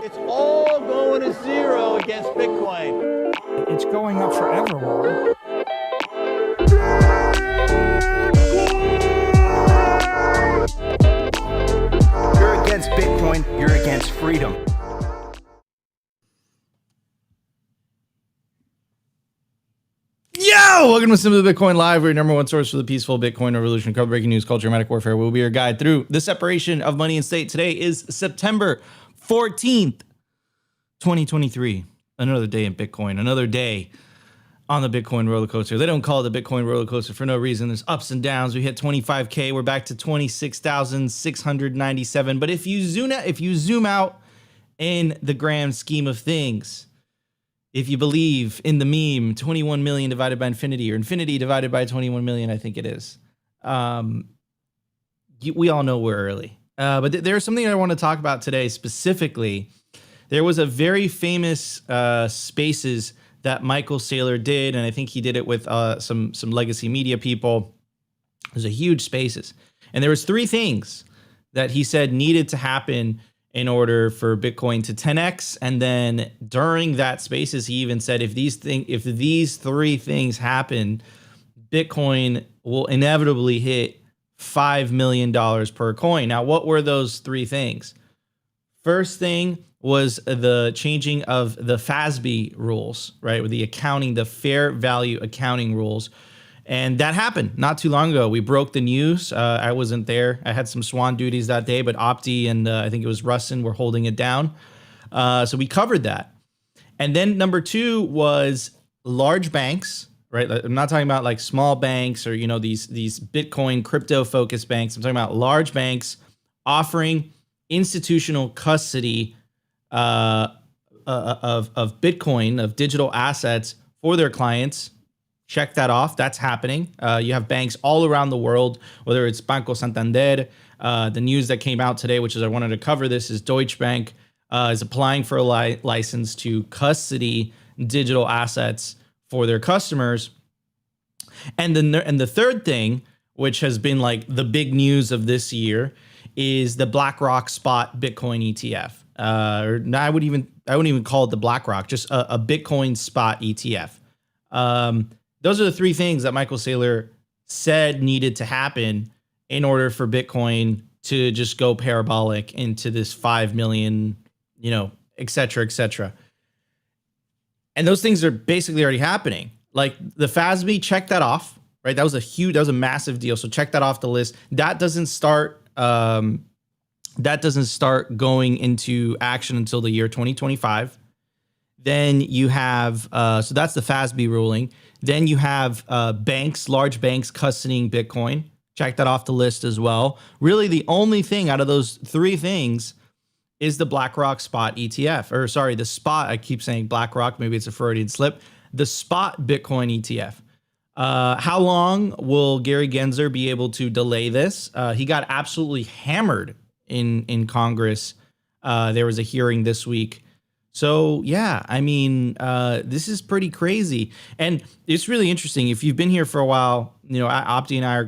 It's all going to zero against Bitcoin. It's going up forever. You're against Bitcoin, you're against freedom. Yo, welcome to Simply Bitcoin Live, your number one source for the peaceful Bitcoin revolution, cover breaking news, culture, medic warfare. We'll be your guide through the separation of money and state. Today is September 14th, 2023. Another day in Bitcoin, another day on the Bitcoin roller coaster. They don't call it the Bitcoin roller coaster for no reason. There's ups and downs. We hit 25K. We're back to 26,697. But if you zoom out in the grand scheme of things, if you believe in the meme, 21 million divided by infinity, or infinity divided by 21 million, I think it is. We all know we're early. But there's something I want to talk about today specifically. There was a very famous Spaces that Michael Saylor did, and I think he did it with some legacy media people. It was a huge Spaces. And there was three things that he said needed to happen in order for Bitcoin to 10x. And then during that Spaces, he even said, if these three things happen, Bitcoin will inevitably hit $5 million per coin. Now, what were those three things? First thing was the changing of the FASB rules, right? With the accounting, the fair value accounting rules. And that happened not too long ago. We broke the news. I wasn't there. I had some swan duties that day, but Opti and I think it was Russin were holding it down. So we covered that. And then number two was large banks, right? I'm not talking about like small banks or, you know, these Bitcoin crypto focused banks. I'm talking about large banks offering institutional custody of Bitcoin, of digital assets for their clients. Check that off. That's happening. You have banks all around the world, whether it's Banco Santander. The news that came out today, which is I wanted to cover this, is Deutsche Bank is applying for a license to custody digital assets for their customers. And the third thing, which has been like the big news of this year, is the BlackRock Spot Bitcoin ETF. I wouldn't even call it the BlackRock, just a Bitcoin Spot ETF. Those are the three things that Michael Saylor said needed to happen in order for Bitcoin to just go parabolic into this 5 million, you know, et cetera, et cetera. And those things are basically already happening. Like the FASB, check that off, right? That was a massive deal. So check that off the list. That doesn't start going into action until the year 2025. Then you have, so that's the FASB ruling. Then you have banks, large banks custodying Bitcoin. Check that off the list as well. Really, the only thing out of those three things is the BlackRock Spot ETF. Or sorry, the Spot, I keep saying BlackRock, maybe it's a Freudian slip. The Spot Bitcoin ETF. How long will Gary Gensler be able to delay this? He got absolutely hammered in Congress. There was a hearing this week. So yeah, I mean, this is pretty crazy. And it's really interesting. If you've been here for a while, you know, Opti and I are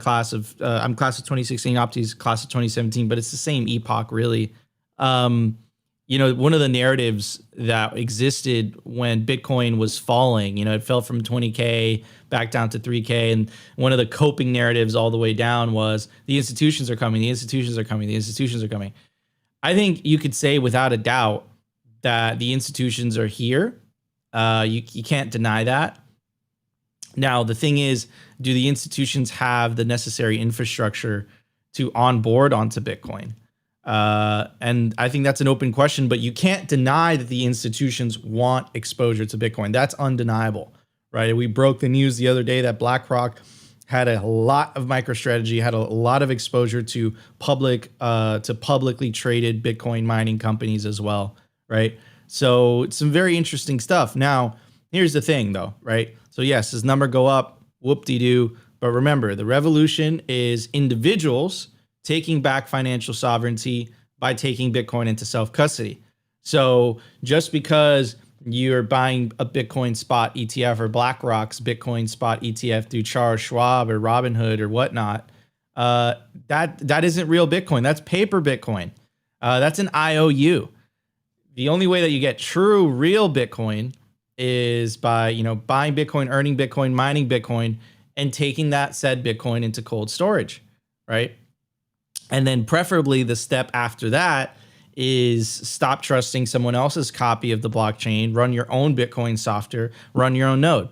I'm class of 2016, Opti's class of 2017, but it's the same epoch really. You know, one of the narratives that existed when Bitcoin was falling, you know, it fell from 20K back down to 3K. And one of the coping narratives all the way down was the institutions are coming, the institutions are coming, the institutions are coming. I think you could say without a doubt that the institutions are here. You can't deny that. Now, the thing is, do the institutions have the necessary infrastructure to onboard onto Bitcoin? And I think that's an open question, but you can't deny that the institutions want exposure to Bitcoin. That's undeniable, right? We broke the news the other day that BlackRock had a lot of MicroStrategy, had a lot of exposure to publicly traded Bitcoin mining companies as well. Right. So it's some very interesting stuff. Now, here's the thing, though. Right. So, yes, his number go up. Whoop-de-doo. But remember, the revolution is individuals taking back financial sovereignty by taking Bitcoin into self-custody. So just because you're buying a Bitcoin spot ETF or BlackRock's Bitcoin spot ETF through Charles Schwab or Robinhood or whatnot, that isn't real Bitcoin. That's paper Bitcoin. That's an IOU. The only way that you get true, real Bitcoin is by, buying Bitcoin, earning Bitcoin, mining Bitcoin, and taking that said Bitcoin into cold storage, right? And then preferably the step after that is stop trusting someone else's copy of the blockchain, run your own Bitcoin software, run your own node.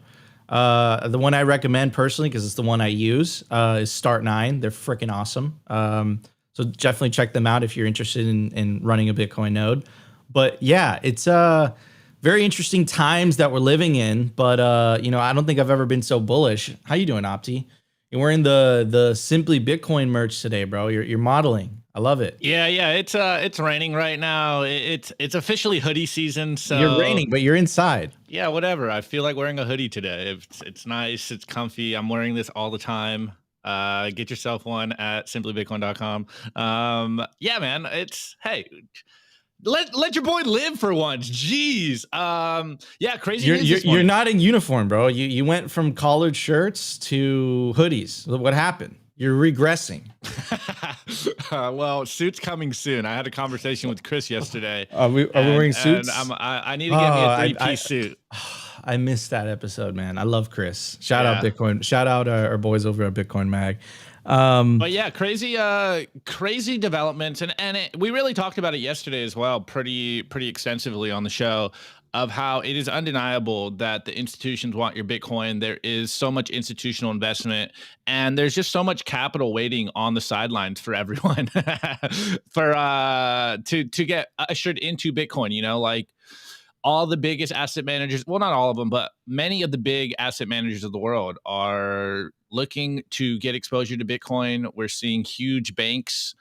The one I recommend personally, because it's the one I use, is Start9. They're freaking awesome. So definitely check them out if you're interested in running a Bitcoin node. But yeah, it's very interesting times that we're living in. But I don't think I've ever been so bullish. How you doing, Opti? You're wearing the Simply Bitcoin merch today, bro. You're modeling. I love it. Yeah. It's raining right now. It's officially hoodie season. So you're raining, but you're inside. Yeah, whatever. I feel like wearing a hoodie today. It's nice. It's comfy. I'm wearing this all the time. Get yourself one at simplybitcoin.com. Yeah, man. Hey. Let your boy live for once. Jeez. Yeah, crazy. You're not in uniform, bro. You went from collared shirts to hoodies. What happened? You're regressing. Well, suits coming soon. I had a conversation with Chris yesterday. Are we wearing suits? And I need to get me a three-piece suit. I missed that episode, man. I love Chris. Shout out Bitcoin. Shout out our boys over at Bitcoin Mag. But yeah, crazy developments, and we really talked about it yesterday as well, pretty extensively on the show, of how it is undeniable that the institutions want your Bitcoin. There is so much institutional investment, and there's just so much capital waiting on the sidelines for everyone to get ushered into Bitcoin. Like all the biggest asset managers, well, not all of them, but many of the big asset managers of the world are looking to get exposure to Bitcoin. We're seeing huge banks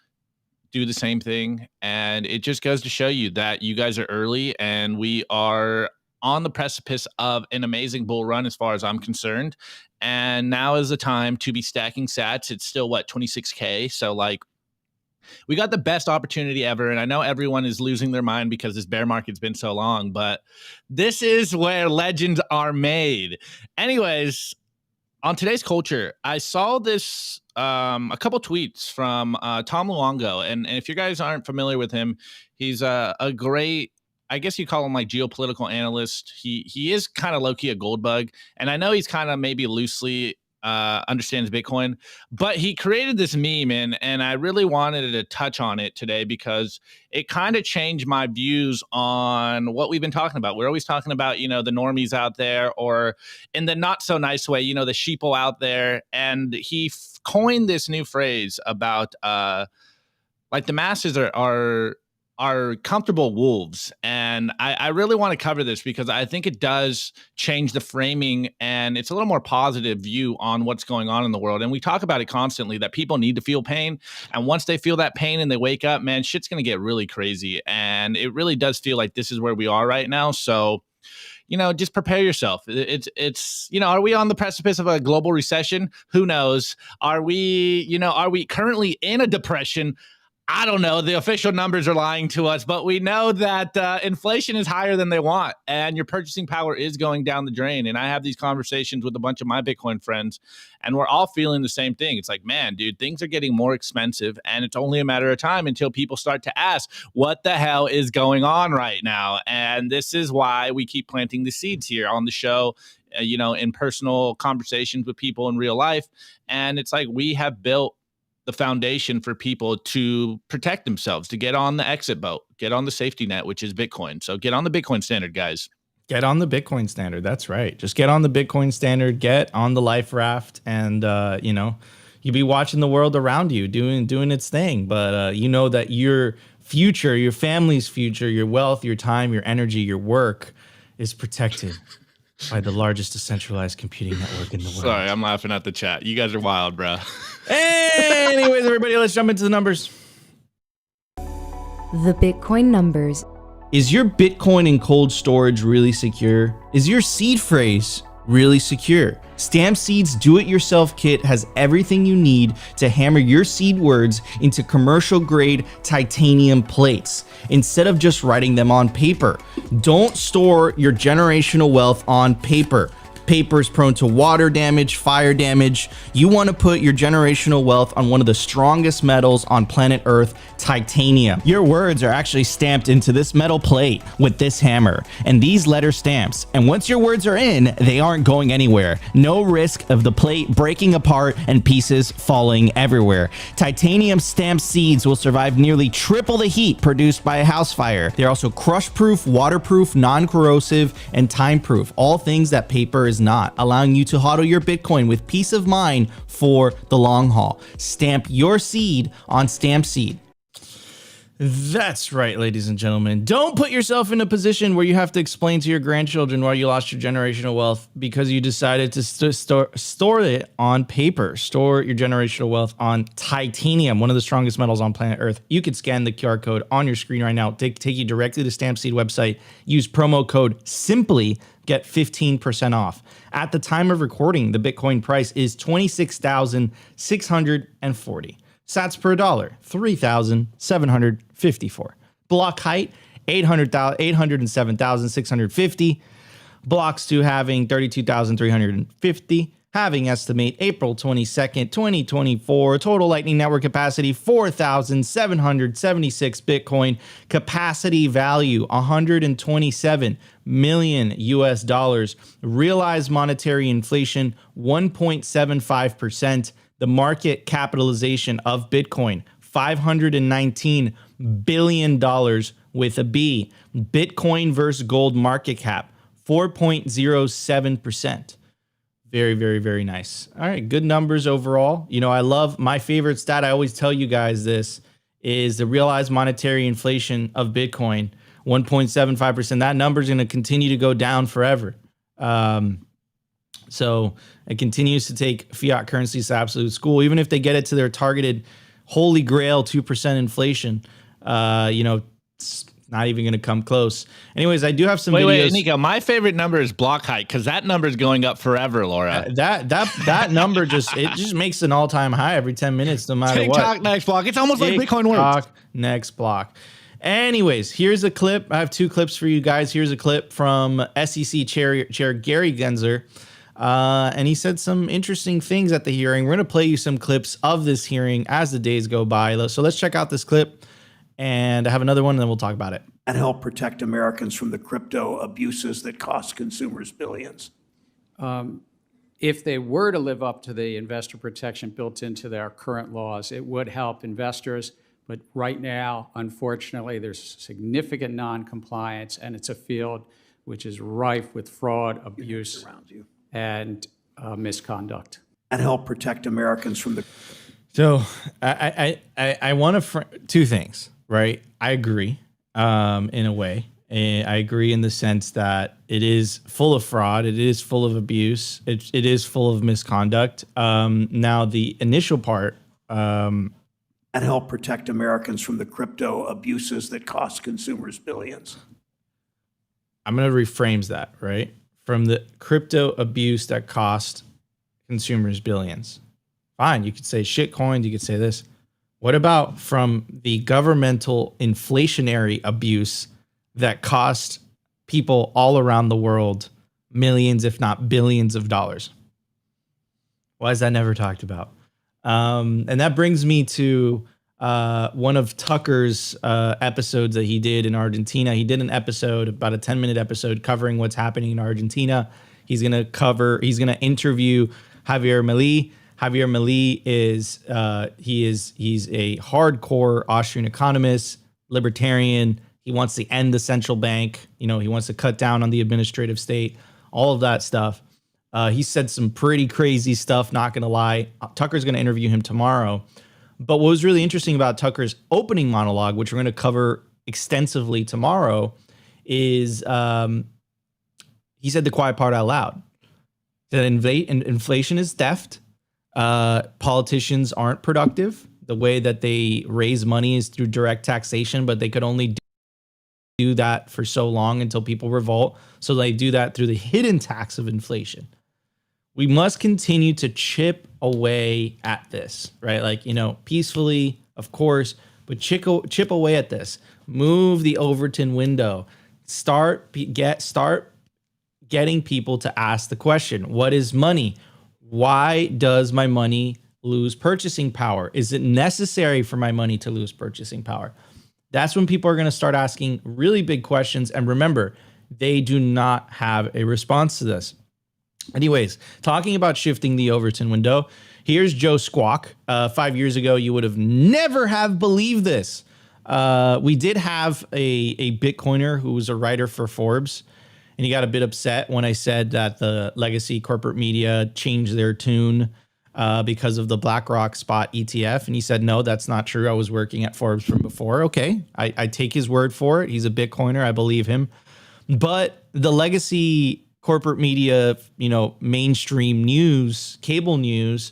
do the same thing. And it just goes to show you that you guys are early, and we are on the precipice of an amazing bull run as far as I'm concerned. And now is the time to be stacking sats. It's still 26K. So like, we got the best opportunity ever. And I know everyone is losing their mind because this bear market's been so long, but this is where legends are made. Anyways, on today's culture, I saw this a couple tweets from Tom Luongo, and if you guys aren't familiar with him, he's a great, I guess you call him like geopolitical analyst. He is kind of low-key a gold bug, and I know he's kind of maybe loosely understands Bitcoin, but he created this meme, and I really wanted to touch on it today because it kind of changed my views on what we've been talking about. We're always talking about, the normies out there, or in the not so nice way, the sheeple out there. And he coined this new phrase about like the masses are comfortable wolves. And I really want to cover this because I think it does change the framing, and it's a little more positive view on what's going on in the world. And we talk about it constantly, that people need to feel pain. And once they feel that pain and they wake up, man, shit's going to get really crazy. And it really does feel like this is where we are right now. So, just prepare yourself. It's are we on the precipice of a global recession? Who knows? Are we currently in a depression? I don't know. The official numbers are lying to us, but we know that inflation is higher than they want, and your purchasing power is going down the drain. And I have these conversations with a bunch of my Bitcoin friends, and we're all feeling the same thing. It's like, man, dude, things are getting more expensive, and it's only a matter of time until people start to ask, what the hell is going on right now? And this is why we keep planting the seeds here on the show, in personal conversations with people in real life. And it's like we have built the foundation for people to protect themselves, to get on the exit boat, get on the safety net, which is Bitcoin. So get on the Bitcoin standard, guys. Get on the Bitcoin standard. That's right. Just get on the Bitcoin standard, get on the life raft, and, you'll be watching the world around you doing its thing. But that your future, your family's future, your wealth, your time, your energy, your work is protected by the largest decentralized computing network in the world. Sorry, I'm laughing at the chat. You guys are wild, bro. Anyways, everybody, let's jump into the numbers. The Bitcoin numbers. Is your Bitcoin in cold storage really secure? Is your seed phrase really secure? Stampseed's do-it-yourself kit has everything you need to hammer your seed words into commercial-grade titanium plates instead of just writing them on paper. Don't store your generational wealth on paper. Paper is prone to water damage, fire damage. You want to put your generational wealth on one of the strongest metals on planet Earth, titanium. Your words are actually stamped into this metal plate with this hammer and these letter stamps. And once your words are in, they aren't going anywhere. No risk of the plate breaking apart and pieces falling everywhere. Titanium stamped seeds will survive nearly triple the heat produced by a house fire. They're also crush-proof, waterproof, non-corrosive, and time-proof. All things that paper is not, allowing you to hodl your Bitcoin with peace of mind for the long haul. Stamp your seed on Stampseed. That's right, ladies and gentlemen. Don't put yourself in a position where you have to explain to your grandchildren why you lost your generational wealth because you decided to store it on paper. Store your generational wealth on titanium, one of the strongest metals on planet Earth. You can scan the QR code on your screen right now. Take you directly to the Stampseed website. Use promo code SIMPLY. Get 15% off. At the time of recording, the Bitcoin price is $26,640. Sats per dollar, 3,754. Block height, 807,650. Blocks to halving, 32,350. Halving estimate April 22nd, 2024. Total Lightning Network capacity, 4,776 Bitcoin. Capacity value, 127 million US dollars. Realized monetary inflation, 1.75%. The market capitalization of Bitcoin, $519 billion with a B. Bitcoin versus gold market cap, 4.07%. Very, very, very nice. All right, good numbers overall. You know, I love my favorite stat. I always tell you guys this is the realized monetary inflation of Bitcoin, 1.75%. That number is going to continue to go down forever. So it continues to take fiat currencies to absolute school. Even if they get it to their targeted holy grail 2% inflation, it's not even going to come close. Anyways, I do have some videos. Wait, Nico, my favorite number is block height because that number is going up forever, Laura. That number just makes an all-time high every 10 minutes, no matter what. TikTok next block. It's almost like Bitcoin works. Next block. Anyways, here's a clip. I have two clips for you guys. Here's a clip from SEC Chair Gary Gensler. And he said some interesting things at the hearing. We're going to play you some clips of this hearing as the days go by. So let's check out this clip, and I have another one, and then we'll talk about it. And help protect Americans from the crypto abuses that cost consumers billions. If they were to live up to the investor protection built into their current laws, it would help investors. But right now, unfortunately, there's significant non-compliance, and it's a field which is rife with fraud, abuse, and misconduct. And help protect Americans from the. So I want to two things, right? I agree in a way. I agree in the sense that it is full of fraud. It is full of abuse. It is full of misconduct. Now the initial part. And help protect Americans from the crypto abuses that cost consumers billions. I'm going to rephrase that, right? From the crypto abuse that cost consumers billions. Fine, you could say shit coins, you could say this. What about from the governmental inflationary abuse that cost people all around the world millions, if not billions of dollars? Why is that never talked about? And that brings me to one of Tucker's episodes that he did in Argentina. He did an episode, about a 10-minute episode, covering what's happening in Argentina. He's going to interview Javier Milei. Javier Milei is he's a hardcore Austrian economist, libertarian. He wants to end the central bank. He wants to cut down on the administrative state, all of that stuff. He said some pretty crazy stuff, not going to lie. Tucker's going to interview him tomorrow. But what was really interesting about Tucker's opening monologue, which we're going to cover extensively tomorrow, is he said the quiet part out loud. That inflation is theft. Politicians aren't productive. The way that they raise money is through direct taxation, but they could only do that for so long until people revolt. So they do that through the hidden tax of inflation. We must continue to chip away at this, right? Peacefully, of course, but chip away at this. Move the Overton window. Start getting people to ask the question, what is money? Why does my money lose purchasing power? Is it necessary for my money to lose purchasing power? That's when people are going to start asking really big questions. And remember, they do not have a response to this. Anyways, talking about shifting the Overton window, here's Joe Squawk. 5 years ago, you would have never have believed this. We did have a Bitcoiner who was a writer for Forbes, and he got a bit upset when I said that the legacy corporate media changed their tune because of the BlackRock spot ETF. And he said, no, that's not true. I was working at Forbes from before. Okay, I take his word for it. He's a Bitcoiner. I believe him. But the legacy corporate media, mainstream news, cable news,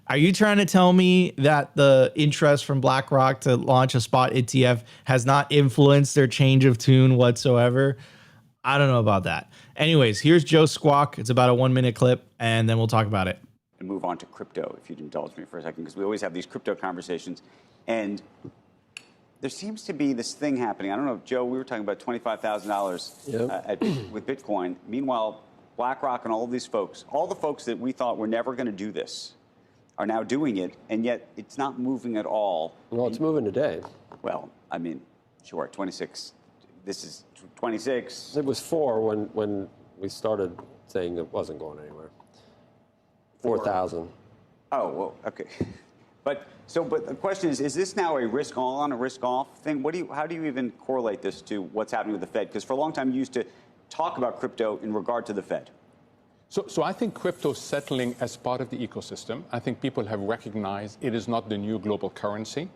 are you trying to tell me that the interest from BlackRock to launch a spot ETF has not influenced their change of tune whatsoever? I don't know about that. Anyways, here's Joe Squawk. It's about a 1-minute clip, and then we'll talk about it. And move on to crypto, if you'd indulge me for a second, because we always have these crypto conversations. And there seems to be this thing happening. I don't know, Joe, we were talking about $25,000 with Bitcoin. Meanwhile, BlackRock and all of these folks, all the folks that we thought were never going to do this, are now doing it, and yet it's not moving at all. Well, it's moving today. Well, I mean, sure, 26. This is 26. It was 4 when we started saying it wasn't going anywhere. 4,000. Oh, well, okay. But the question is this now a risk on, a risk off thing? How do you even correlate this to what's happening with the Fed? Because for a long time you used to talk about crypto in regard to the Fed. So I think crypto is settling as part of the ecosystem. I think people have recognized it is not the new global currency.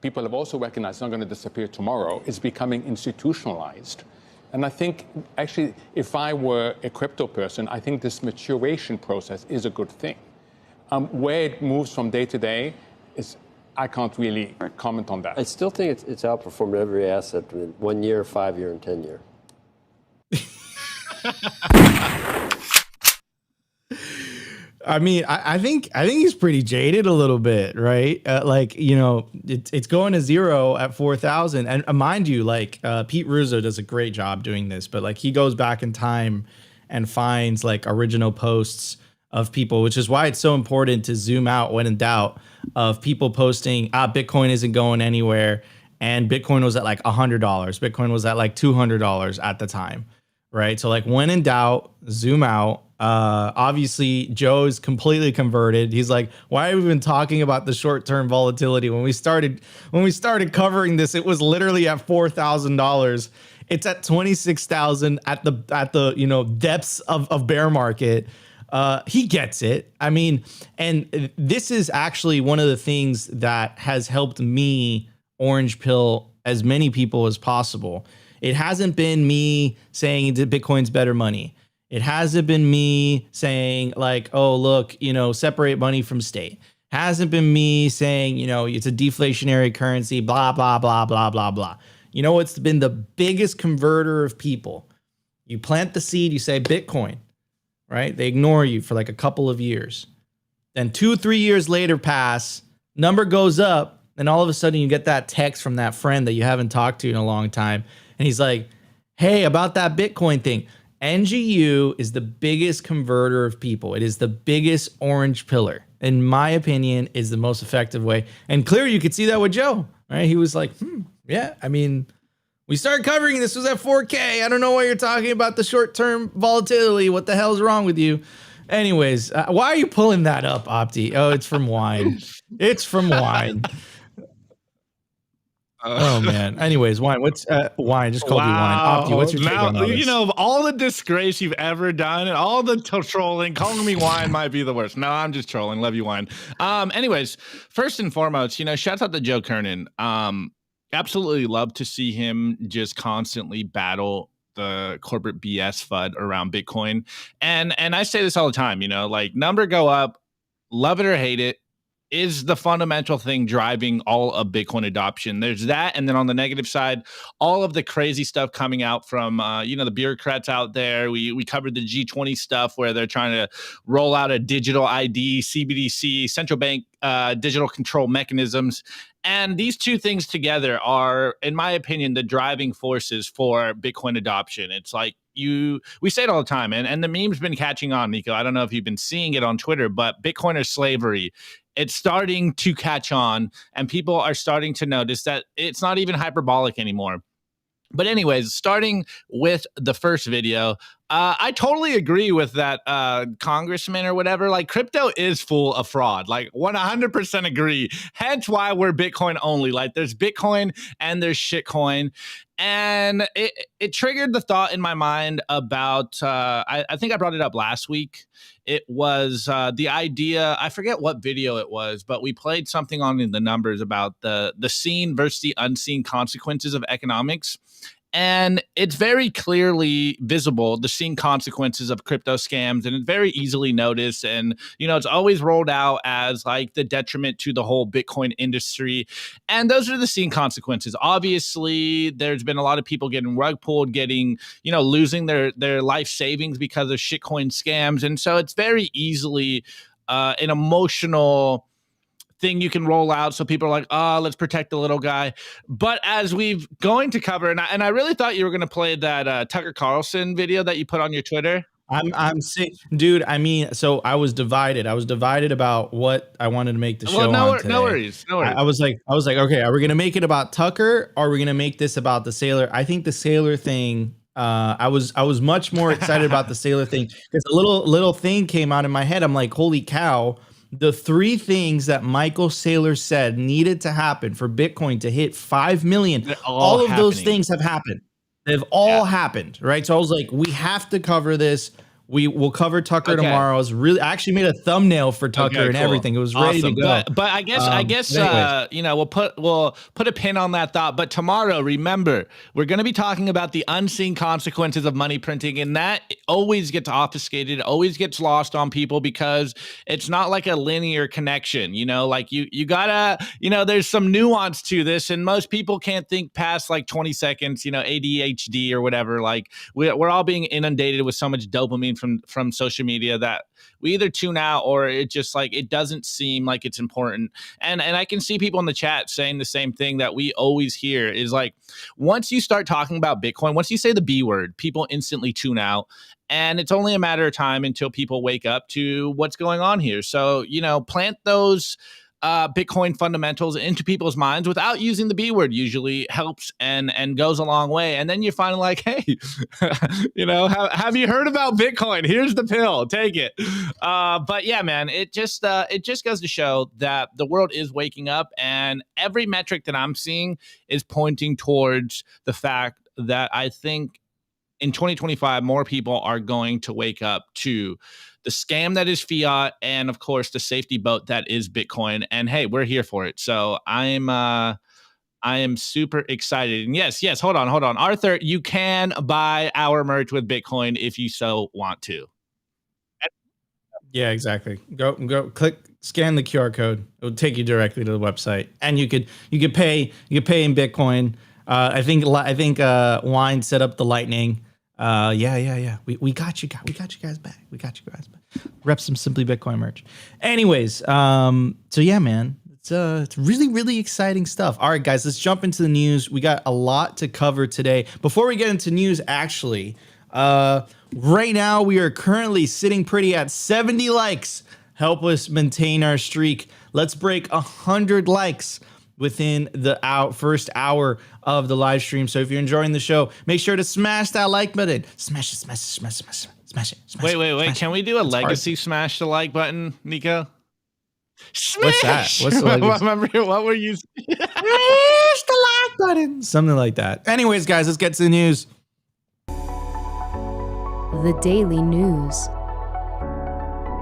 People have also recognized it's not going to disappear tomorrow. It's becoming institutionalized. And I think, actually, if I were a crypto person, I think this maturation process is a good thing. Where it moves from day to day, I can't really comment on that. I still think it's outperformed every asset in 1 year, 5 year, and 10 year. I mean, I think he's pretty jaded a little bit, right? It's going to zero at 4,000. And mind you, Pete Russo does a great job doing this, but he goes back in time and finds original posts of people, which is why it's so important to zoom out when in doubt of people posting, Bitcoin isn't going anywhere. And Bitcoin was at $100. Bitcoin was at $200 at the time, right? So when in doubt, zoom out. Obviously Joe is completely converted. He's like, why have we been talking about the short-term volatility? When we started covering this, it was literally at $4,000. It's at 26,000 at the depths of bear market. He gets it. I mean, and this is actually one of the things that has helped me orange pill as many people as possible. It hasn't been me saying that Bitcoin's better money. It hasn't been me saying oh, look, separate money from state. Hasn't been me saying, it's a deflationary currency, blah, blah, blah, blah, blah, blah. You know what's been the biggest converter of people? You plant the seed, you say Bitcoin, right? They ignore you for a couple of years. Then 2-3 years later pass, number goes up, and all of a sudden you get that text from that friend that you haven't talked to in a long time. And he's like, hey, about that Bitcoin thing. NGU is the biggest converter of people. It is the biggest orange pillar. In my opinion, is the most effective way. And clearly you could see that with Joe, right? He was like, yeah, I mean, we started covering this was at 4K. I don't know why you're talking about the short-term volatility. What the hell's wrong with you? Anyways, why are you pulling that up, Opti? Oh, it's from wine. It's from wine. Oh man. Anyways, wine. What's wine? Just called you wine. Opti, what's your take on all this? Of all the disgrace you've ever done and all the trolling, calling me wine might be the worst. No, I'm just trolling. Love you, wine. Anyways, first and foremost, shout out to Joe Kernan. Absolutely love to see him just constantly battle the corporate BS FUD around Bitcoin. And I say this all the time, number go up, love it or hate it, is the fundamental thing driving all of Bitcoin adoption. There's that. And then on the negative side, all of the crazy stuff coming out from, the bureaucrats out there. We covered the G20 stuff where they're trying to roll out a digital ID, CBDC, central bank digital control mechanisms. And these two things together are, in my opinion, the driving forces for Bitcoin adoption. It's like we say it all the time, and the meme's been catching on, Nico. I don't know if you've been seeing it on Twitter, but Bitcoiner slavery, it's starting to catch on, and people are starting to notice that it's not even hyperbolic anymore. But anyways, starting with the first video, I totally agree with that congressman or whatever. Like, crypto is full of fraud. Like, 100% agree. Hence why we're Bitcoin only. Like, there's Bitcoin and there's shitcoin. And it triggered the thought in my mind about, I think I brought it up last week. It was the idea, I forget what video it was, but we played something on in the numbers about the seen versus the unseen consequences of economics. And it's very clearly visible, the seen consequences of crypto scams, and it's very easily noticed. And, it's always rolled out as like the detriment to the whole Bitcoin industry. And those are the seen consequences. Obviously, there's been a lot of people getting rug pulled, getting, losing their life savings because of shitcoin scams. And so it's very easily an emotional thing you can roll out, so people are like, oh, let's protect the little guy. But as we've going to cover, and I really thought you were going to play that Tucker Carlson video that you put on your Twitter. I'm sick, dude. I mean, so I was divided. I was divided about what I wanted to make the show on today. No worries. I was like, okay, are we gonna make it about Tucker, or are we gonna make this about the Saylor? I think the Saylor thing. I was much more excited about the Saylor thing because a little thing came out in my head. I'm like, holy cow. The three things that Michael Saylor said needed to happen for Bitcoin to hit 5 million, all of those things have happened. They've all happened, right? So I was like, we have to cover this. We will cover Tucker tomorrow. I actually made a thumbnail for Tucker and everything. It was ready to go. But I guess we'll put a pin on that thought. But tomorrow, remember, we're going to be talking about the unseen consequences of money printing, and that always gets obfuscated, always gets lost on people because it's not like a linear connection. Like you gotta, there's some nuance to this, and most people can't think past like 20 seconds. ADHD or whatever. Like we're all being inundated with so much dopamine from social media that we either tune out or it just like it doesn't seem like it's important. And I can see people in the chat saying the same thing that we always hear is like, once you start talking about Bitcoin, once you say the B word, people instantly tune out. And it's only a matter of time until people wake up to what's going on here. So, plant those Bitcoin fundamentals into people's minds without using the B word usually helps and goes a long way. And then you're finally like, hey, have you heard about Bitcoin? Here's the pill, take it. But yeah, man, it just goes to show that the world is waking up, and every metric that I'm seeing is pointing towards the fact that I think in 2025, more people are going to wake up to the scam that is fiat, and of course the safety boat that is Bitcoin. And hey, we're here for it. So I am super excited. And yes, hold on, Arthur, you can buy our merch with Bitcoin if you so want to. Yeah, exactly. Go click, scan the QR code. It will take you directly to the website, and you could pay in Bitcoin. I think Wine set up the Lightning. Yeah. We got you guys back. Rep some Simply Bitcoin merch. Anyways, so yeah, man, it's really, really exciting stuff. All right, guys, let's jump into the news. We got a lot to cover today. Before we get into news, actually, right now we are currently sitting pretty at 70 likes. Help us maintain our streak. Let's break 100 likes within the first hour of the live stream. So if you're enjoying the show, make sure to smash that like button. Smash it. Wait. Can we do a legacy smash the like button, Nico? Smash! What's that? What's the legacy? Remember what were you? Smash the like button. Something like that. Anyways, guys, let's get to the news. The Daily News.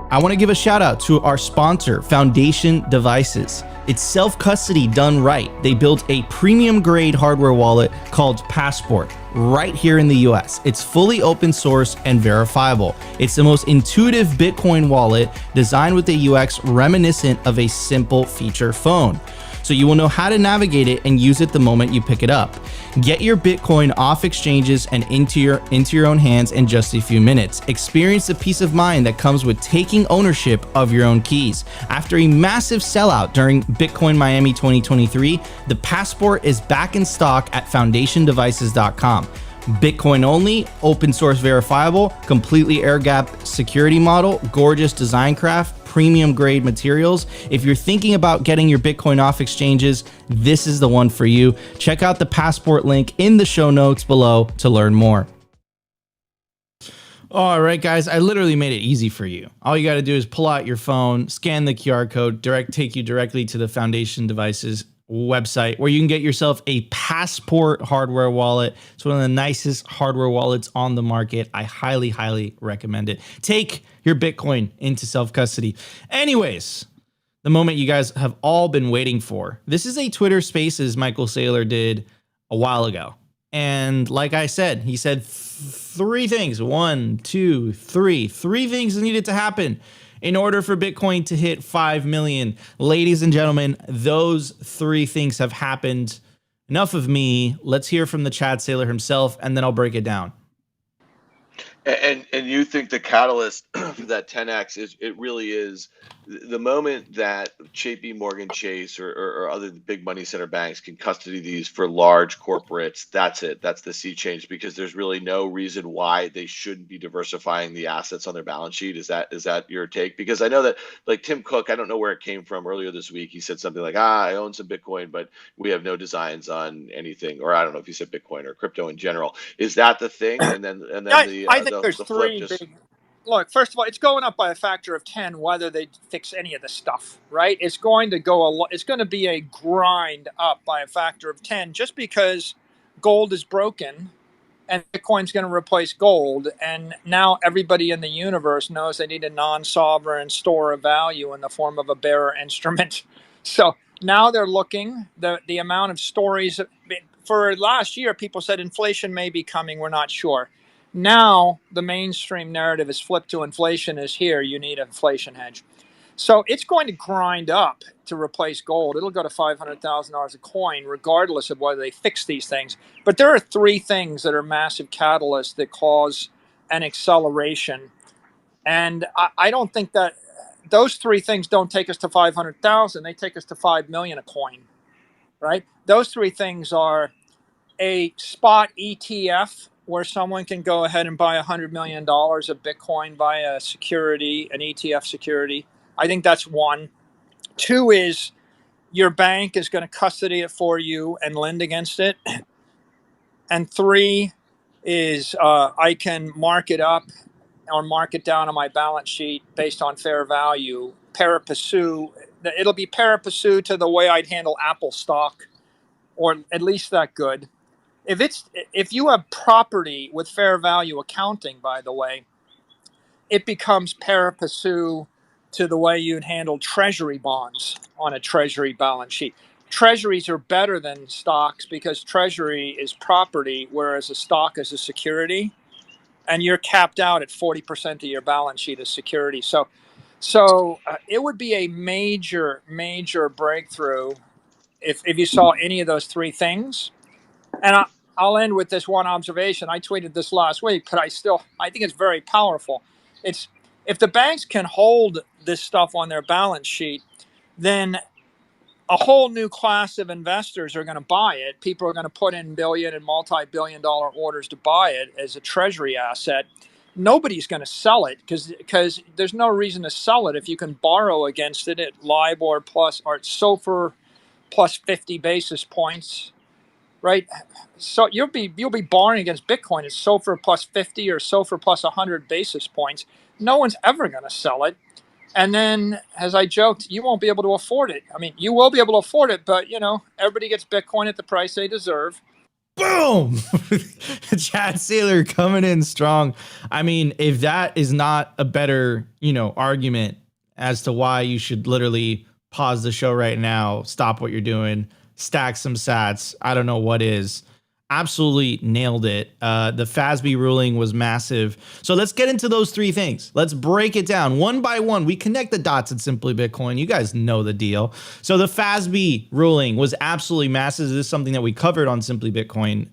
I want to give a shout out to our sponsor, Foundation Devices. It's self-custody done right. They built a premium grade hardware wallet called Passport right here in the US. It's fully open source and verifiable. It's the most intuitive Bitcoin wallet designed with a UX reminiscent of a simple feature phone. so you will know how to navigate it and use it the moment you pick it up. Get your Bitcoin off exchanges and into your own hands in just a few minutes. Experience the peace of mind that comes with taking ownership of your own keys. After a massive sellout during Bitcoin Miami 2023, the Passport is back in stock at foundationdevices.com. Bitcoin only, open source verifiable, completely air gap security model, gorgeous design craft, premium grade materials. If you're thinking about getting your Bitcoin off exchanges, this is the one for you. Check out the Passport link in the show notes below to learn more. All right, guys, I literally made it easy for you. All you got to do is pull out your phone, scan the QR code, take you directly to the Foundation Devices website where you can get yourself a Passport hardware wallet. It's one of the nicest hardware wallets on the market. I highly, highly recommend it. Take your Bitcoin into self-custody. Anyways, the moment you guys have all been waiting for. This is a Twitter Spaces Michael Saylor did a while ago. And like I said, he said three things. 1, 2, 3. Three things needed to happen in order for Bitcoin to hit 5 million. Ladies and gentlemen, those three things have happened. Enough of me. Let's hear from the Chad Saylor himself, and then I'll break it down. And you think the catalyst for that 10x is it really is the moment that JP Morgan Chase or other big money center banks can custody these for large corporates. That's it. That's the sea change, because there's really no reason why they shouldn't be diversifying the assets on their balance sheet. Is that your take? Because I know that, like Tim Cook, I don't know where it came from earlier this week. He said something like, I own some Bitcoin, but we have no designs on anything. Or I don't know if he said Bitcoin or crypto in general. Is that the thing? And then I think there's three big. Look, first of all, it's going up by a factor of 10 whether they fix any of the stuff, right? It's going to go it's going to be a grind up by a factor of 10 just because gold is broken and Bitcoin's going to replace gold. And now everybody in the universe knows they need a non-sovereign store of value in the form of a bearer instrument. So now they're looking, the amount of stories. For last year, people said inflation may be coming, we're not sure. Now the mainstream narrative is flipped to inflation is here, you need an inflation hedge. So it's going to grind up to replace gold. It'll go to $500,000 a coin, regardless of whether they fix these things. But there are three things that are massive catalysts that cause an acceleration. And I don't think that those three things don't take us to 500,000. They take us to 5 million a coin, right? Those three things are a spot ETF where someone can go ahead and buy $100 million of Bitcoin via a security, an ETF security. I think that's one. Two is your bank is going to custody it for you and lend against it. And three is I can mark it up or mark it down on my balance sheet based on fair value. Pari passu, it'll be pari passu to the way I'd handle Apple stock, or at least that good. If you have property with fair value accounting, by the way, it becomes pari passu to the way you'd handle treasury bonds on a treasury balance sheet. Treasuries are better than stocks because treasury is property, whereas a stock is a security, and you're capped out at 40% of your balance sheet as security. So it would be a major, major breakthrough if you saw any of those three things. And I'll end with this one observation. I tweeted this last week, but I think it's very powerful. It's if the banks can hold this stuff on their balance sheet, then a whole new class of investors are going to buy it. People are going to put in billion and multi-billion-dollar orders to buy it as a treasury asset. Nobody's going to sell it because there's no reason to sell it if you can borrow against it at LIBOR plus or at SOFR plus 50 basis points. Right, so you'll be borrowing against Bitcoin at SOFR plus 50 or SOFR plus 100 basis points. No one's ever going to sell it, and then, as I joked, you won't be able to afford it. I mean, you will be able to afford it, but everybody gets Bitcoin at the price they deserve. Boom! Chad Saylor coming in strong. I mean, if that is not a better, argument as to why you should literally pause the show right now, stop what you're doing, stack some sats. I don't know what is. absolutely nailed it. The FASB ruling was massive. So let's get into those three things. Let's break it down one by one. We connect the dots at Simply Bitcoin. You guys know the deal. So the FASB ruling was absolutely massive. This is something that we covered on Simply Bitcoin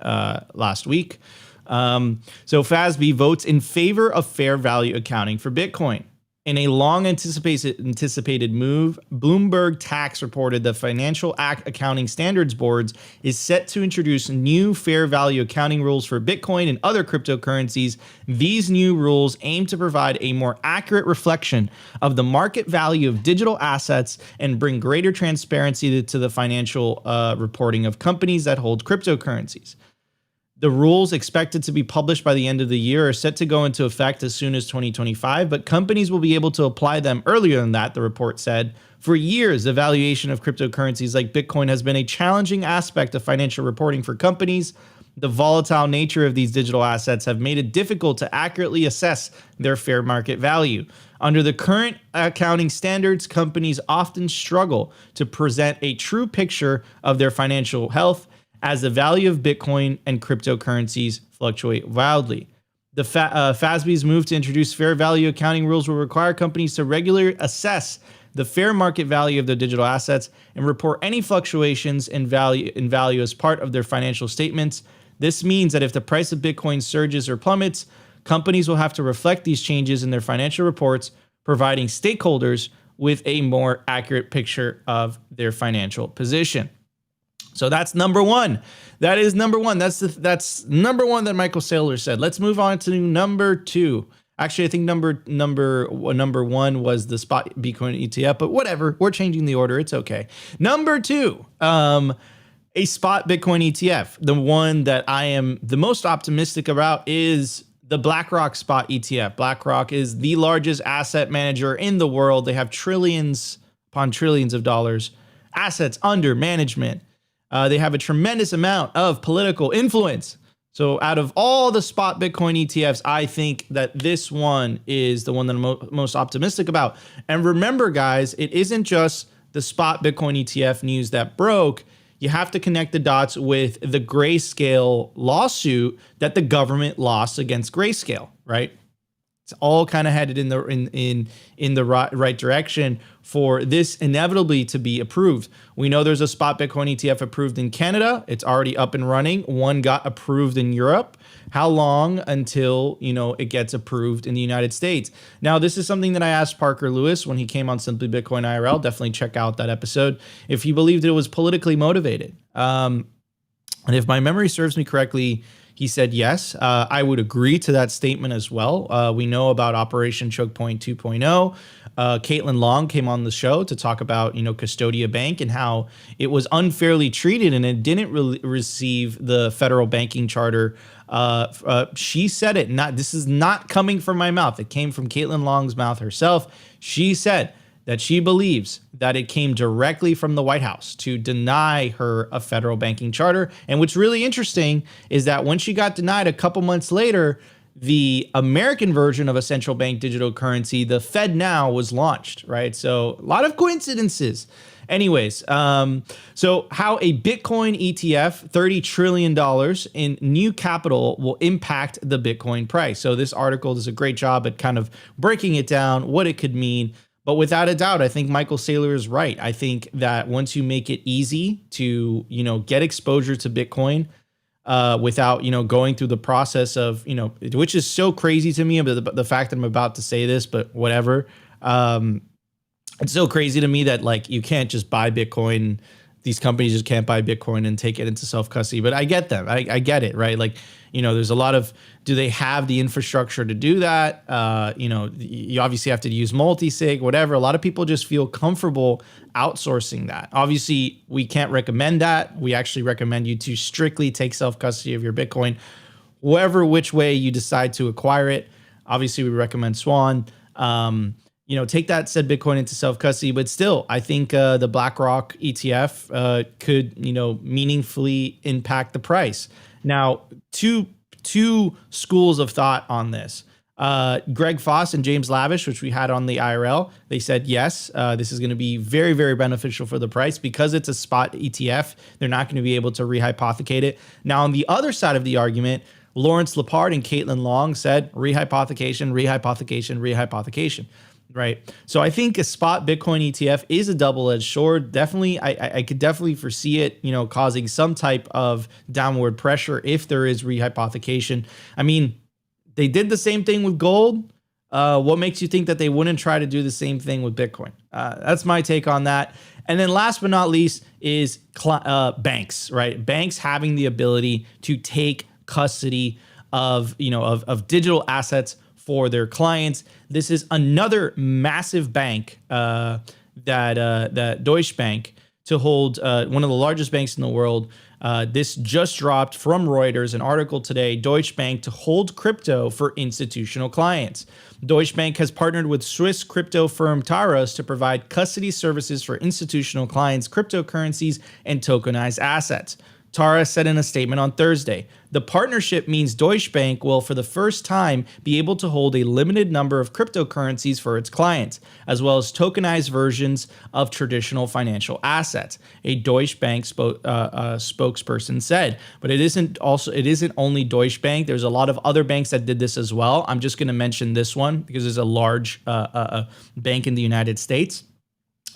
last week. So FASB votes in favor of fair value accounting for Bitcoin. In a long anticipated move, Bloomberg Tax reported the Financial Accounting Standards Board is set to introduce new fair value accounting rules for Bitcoin and other cryptocurrencies. These new rules aim to provide a more accurate reflection of the market value of digital assets and bring greater transparency to the financial reporting of companies that hold cryptocurrencies. The rules expected to be published by the end of the year are set to go into effect as soon as 2025, but companies will be able to apply them earlier than that, the report said. For years, the valuation of cryptocurrencies like Bitcoin has been a challenging aspect of financial reporting for companies. The volatile nature of these digital assets have made it difficult to accurately assess their fair market value. Under the current accounting standards, companies often struggle to present a true picture of their financial health, as the value of Bitcoin and cryptocurrencies fluctuate wildly. The FASB's move to introduce fair value accounting rules will require companies to regularly assess the fair market value of their digital assets and report any fluctuations in value as part of their financial statements. This means that if the price of Bitcoin surges or plummets, companies will have to reflect these changes in their financial reports, providing stakeholders with a more accurate picture of their financial position. So that's number one. That is number one. That's number one that Michael Saylor said. Let's move on to number two. Actually, I think number one was the spot Bitcoin ETF, but whatever. We're changing the order. It's okay. Number two, a spot Bitcoin ETF. The one that I am the most optimistic about is the BlackRock spot ETF. BlackRock is the largest asset manager in the world. They have trillions upon trillions of dollars assets under management. They have a tremendous amount of political influence. So out of all the spot Bitcoin ETFs, I think that this one is the one that I'm most optimistic about. And remember, guys, it isn't just the spot Bitcoin ETF news that broke. You have to connect the dots with the Grayscale lawsuit that the government lost against Grayscale, right? It's all kind of headed in the right direction for this inevitably to be approved. We know there's a spot Bitcoin ETF approved in Canada. It's already up and running. One got approved in Europe. How long until, it gets approved in the United States? Now, this is something that I asked Parker Lewis when he came on Simply Bitcoin IRL. Definitely check out that episode if he believed it was politically motivated. And if my memory serves me correctly, he said yes. I would agree to that statement as well. We know about Operation Choke Point 2.0. Caitlin Long came on the show to talk about, Custodia Bank and how it was unfairly treated and it didn't receive the federal banking charter. She said it. This is not coming from my mouth. It came from Caitlin Long's mouth herself. She said that she believes that it came directly from the White House to deny her a federal banking charter. And what's really interesting is that when she got denied a couple months later, the American version of a central bank digital currency, the FedNow, was launched, right? So a lot of coincidences. Anyways, so how a Bitcoin ETF, $30 trillion in new capital, will impact the Bitcoin price. So this article does a great job at kind of breaking it down, what it could mean. But without a doubt, I think Michael Saylor is right. I think that once you make it easy to, get exposure to Bitcoin without, going through the process of, which is so crazy to me, but the fact that I'm about to say this, but whatever. It's so crazy to me that you can't just buy Bitcoin. These companies just can't buy Bitcoin and take it into self-custody. But I get them. I get it, right? There's a lot of, do they have the infrastructure to do that? You obviously have to use multi-sig, whatever. A lot of people just feel comfortable outsourcing that. Obviously, we can't recommend that. We actually recommend you to strictly take self-custody of your Bitcoin, which way you decide to acquire it. Obviously, we recommend Swan. Take that said Bitcoin into self-custody, but still, I think the BlackRock ETF could, meaningfully impact the price. Now, two schools of thought on this. Greg Foss and James Lavish, which we had on the IRL, they said, yes, this is going to be very, very beneficial for the price because it's a spot ETF. They're not going to be able to rehypothecate it. Now, on the other side of the argument, Lawrence Lepard and Caitlin Long said rehypothecation, rehypothecation, rehypothecation. Right. So I think a spot Bitcoin ETF is a double-edged sword. Definitely, I could definitely foresee it, causing some type of downward pressure if there is rehypothecation. I mean, they did the same thing with gold. What makes you think that they wouldn't try to do the same thing with Bitcoin? That's my take on that. And then last but not least is banks, right? Banks having the ability to take custody of digital assets for their clients. This is another massive bank that Deutsche Bank to hold, one of the largest banks in the world. This just dropped from Reuters, an article today, Deutsche Bank to hold crypto for institutional clients. Deutsche Bank has partnered with Swiss crypto firm Taros to provide custody services for institutional clients' cryptocurrencies and tokenized assets. Tara said in a statement on Thursday, the partnership means Deutsche Bank will, for the first time, be able to hold a limited number of cryptocurrencies for its clients, as well as tokenized versions of traditional financial assets, a Deutsche Bank spokesperson said. But it isn't only Deutsche Bank. There's a lot of other banks that did this as well. I'm just going to mention this one because it's a large bank in the United States.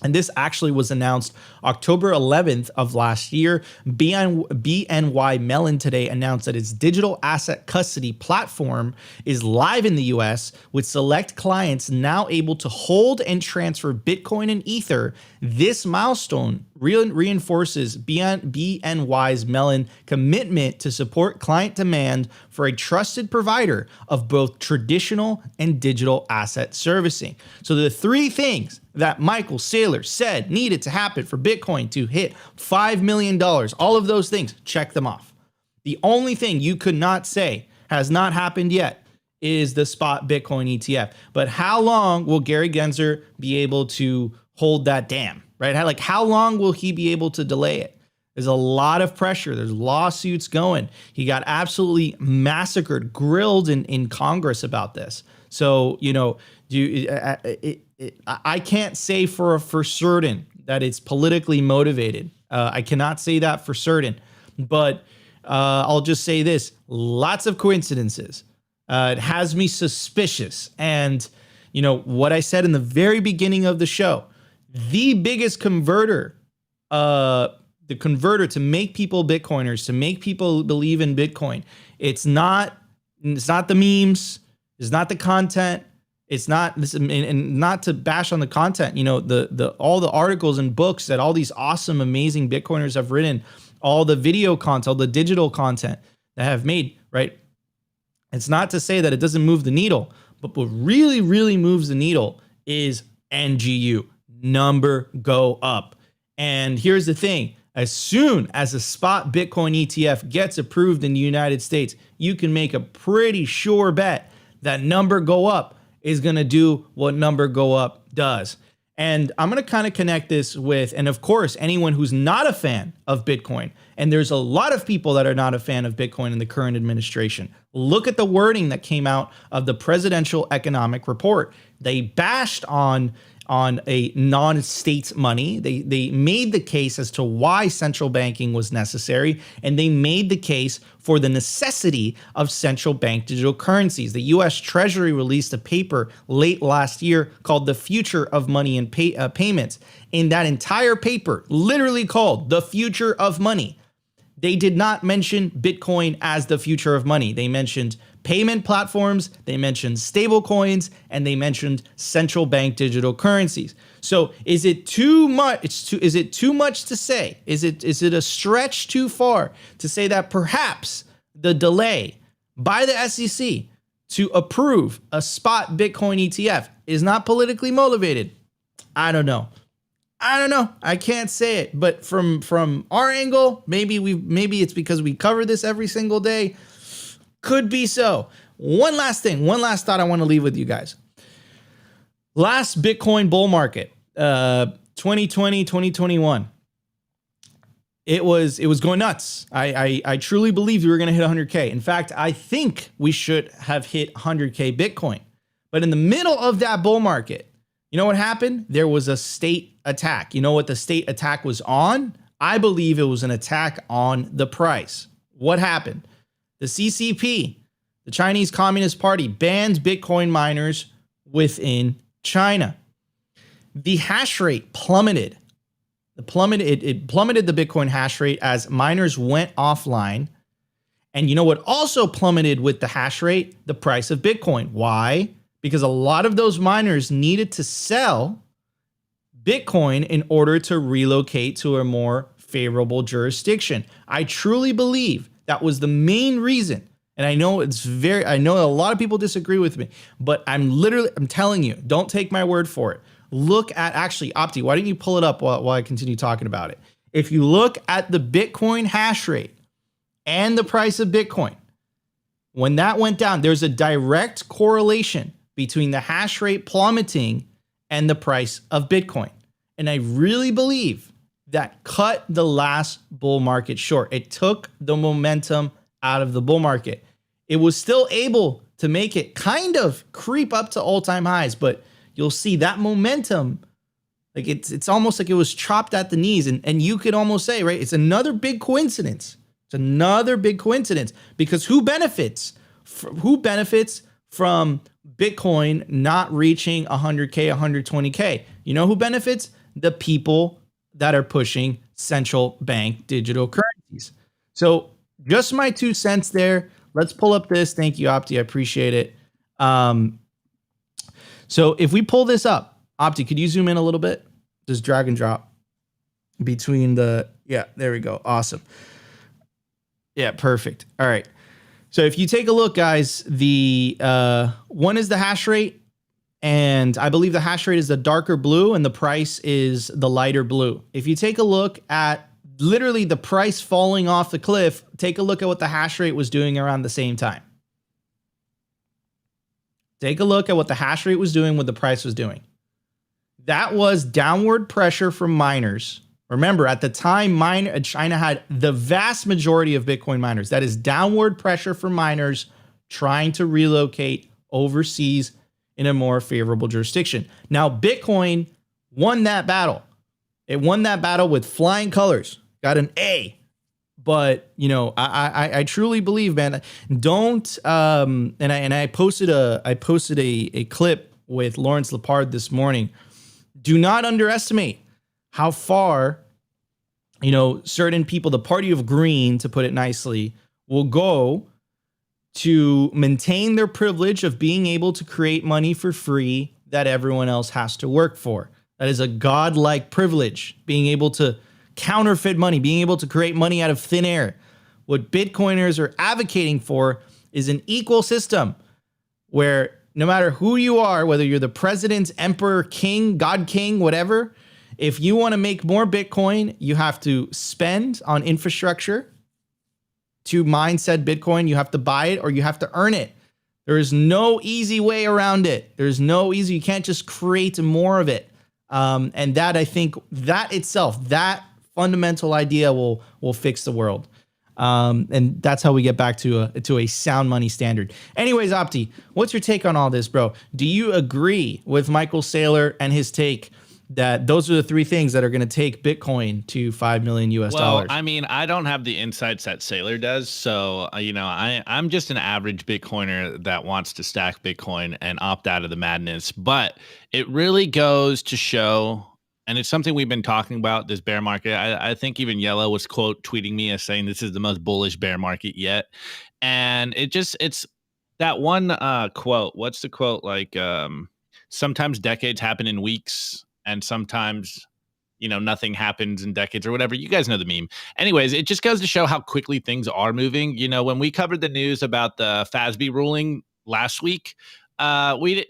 And this actually was announced October 11th of last year. BNY Mellon today announced that its digital asset custody platform is live in the US, with select clients now able to hold and transfer Bitcoin and Ether. This milestone reinforces BNY's Mellon commitment to support client demand for a trusted provider of both traditional and digital asset servicing. So the three things that Michael Saylor said needed to happen for Bitcoin to hit $5 million, all of those things, check them off. The only thing you could not say has not happened yet is the spot Bitcoin ETF. But how long will Gary Gensler be able to hold that dam, right? How long will he be able to delay it? There's a lot of pressure. There's lawsuits going. He got absolutely massacred, grilled in Congress about this. So, I can't say for certain that it's politically motivated. I cannot say that for certain, but I'll just say this: lots of coincidences. It has me suspicious. And what I said in the very beginning of the show, the biggest converter, the converter to make people Bitcoiners, to make people believe in Bitcoin. It's not the memes. It's not the content. It's not this, and not to bash on the content. All the articles and books that all these awesome, amazing Bitcoiners have written, all the video content, all the digital content that have made, right? It's not to say that it doesn't move the needle, but what really, really moves the needle is NGU, number go up. And here's the thing: as soon as a spot Bitcoin ETF gets approved in the United States, you can make a pretty sure bet that number go up is going to do what number go up does. And I'm going to kind of connect this with, and of course, anyone who's not a fan of Bitcoin, and there's a lot of people that are not a fan of Bitcoin in the current administration. Look at the wording that came out of the Presidential Economic Report. They bashed on a non-state money. They made the case as to why central banking was necessary, and they made the case for the necessity of central bank digital currencies. The U.S. Treasury released a paper late last year called The Future of Money and Payments. In that entire paper, literally called The Future of Money, they did not mention Bitcoin as the future of money. They mentioned payment platforms, they mentioned stable coins, and they mentioned central bank digital currencies. So is it too much? Is it too much to say? Is it a stretch too far to say that perhaps the delay by the SEC to approve a spot Bitcoin ETF is not politically motivated? I don't know. I can't say it, but from our angle, maybe it's because we cover this every single day. Could be so. One last thought I want to leave with you guys. Last Bitcoin bull market, 2020, 2021. it was going nuts. I truly believe we were going to hit 100K. In fact, I think we should have hit 100K Bitcoin. But in the middle of that bull market, you know what happened? There was a state attack. You know what the state attack was on? I believe it was an attack on the price. What happened? The CCP, the Chinese Communist Party, banned Bitcoin miners within China. The hash rate plummeted. It plummeted the Bitcoin hash rate as miners went offline. And you know what also plummeted with the hash rate? The price of Bitcoin. Why? Because a lot of those miners needed to sell Bitcoin in order to relocate to a more favorable jurisdiction. I truly believe that was the main reason. And I know I know a lot of people disagree with me, but I'm telling you, don't take my word for it. Look at, actually, Opti, why don't you pull it up while I continue talking about it? If you look at the Bitcoin hash rate and the price of Bitcoin, when that went down, there's a direct correlation between the hash rate plummeting and the price of Bitcoin. And I really believe that cut the last bull market short. It took the momentum out of the bull market. It was still able to make it kind of creep up to all-time highs, but you'll see that momentum, like it's almost like it was chopped at the knees. And you could almost say, right, it's another big coincidence. It's another big coincidence because who benefits? Who benefits from Bitcoin not reaching 100K, 120K? You know who benefits? The people that are pushing central bank digital currencies. So just my 2 cents there. Let's pull up this. Thank you, Opti. I appreciate it. So if we pull this up, Opti, could you zoom in a little bit? Just drag and drop between yeah, there we go. Awesome. Yeah, perfect. All right. So if you take a look, guys, the one is the hash rate, and I believe the hash rate is the darker blue and the price is the lighter blue. If you take a look at literally the price falling off the cliff, take a look at what the hash rate was doing around the same time. Take a look at what the hash rate was doing, what the price was doing. That was downward pressure from miners. Remember, at the time, China had the vast majority of Bitcoin miners. That is downward pressure from miners trying to relocate overseas in a more favorable jurisdiction. Now, Bitcoin won that battle. It won that battle with flying colors. Got an A. But, you know, I truly believe, man, don't, and I posted a clip with Lawrence Lepard this morning. Do not underestimate how far, you know, certain people, the party of green, to put it nicely, will go to maintain their privilege of being able to create money for free that everyone else has to work for. That is a godlike privilege, being able to counterfeit money, being able to create money out of thin air. What Bitcoiners are advocating for is an equal system where no matter who you are, whether you're the president, emperor, king, god king, whatever, if you want to make more Bitcoin, you have to spend on infrastructure to mine said Bitcoin. You have to buy it or you have to earn it. There is no easy way around it. There's no easy, you can't just create more of it. And that, I think, that itself, that fundamental idea will fix the world. And that's how we get back to a sound money standard. Anyways, Opti, what's your take on all this, bro? Do you agree with Michael Saylor and his take that those are the 3 things that are going to take Bitcoin to $5 million US dollars? Well, I mean, I don't have the insights that Saylor does. So, you know, I'm just an average Bitcoiner that wants to stack Bitcoin and opt out of the madness. But it really goes to show, and it's something we've been talking about, this bear market. I think even Yellow was quote tweeting me as saying this is the most bullish bear market yet. And it's that one quote. What's the quote? Like, sometimes decades happen in weeks, and sometimes, you know, nothing happens in decades or whatever. You guys know the meme. Anyways, it just goes to show how quickly things are moving. You know, when we covered the news about the FASB ruling last week, we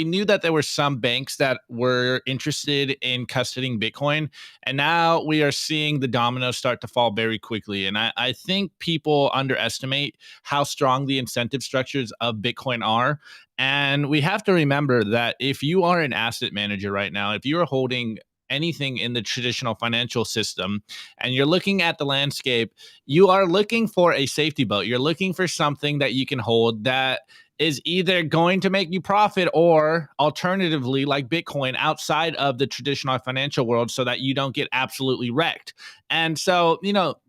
knew that there were some banks that were interested in custodying Bitcoin, and now we are seeing the dominoes start to fall very quickly. And I think people underestimate how strong the incentive structures of Bitcoin are. And we have to remember that if you are an asset manager right now, if you are holding anything in the traditional financial system and you're looking at the landscape, you are looking for a safety boat. You're looking for something that you can hold that is either going to make you profit or alternatively like Bitcoin outside of the traditional financial world so that you don't get absolutely wrecked. And so,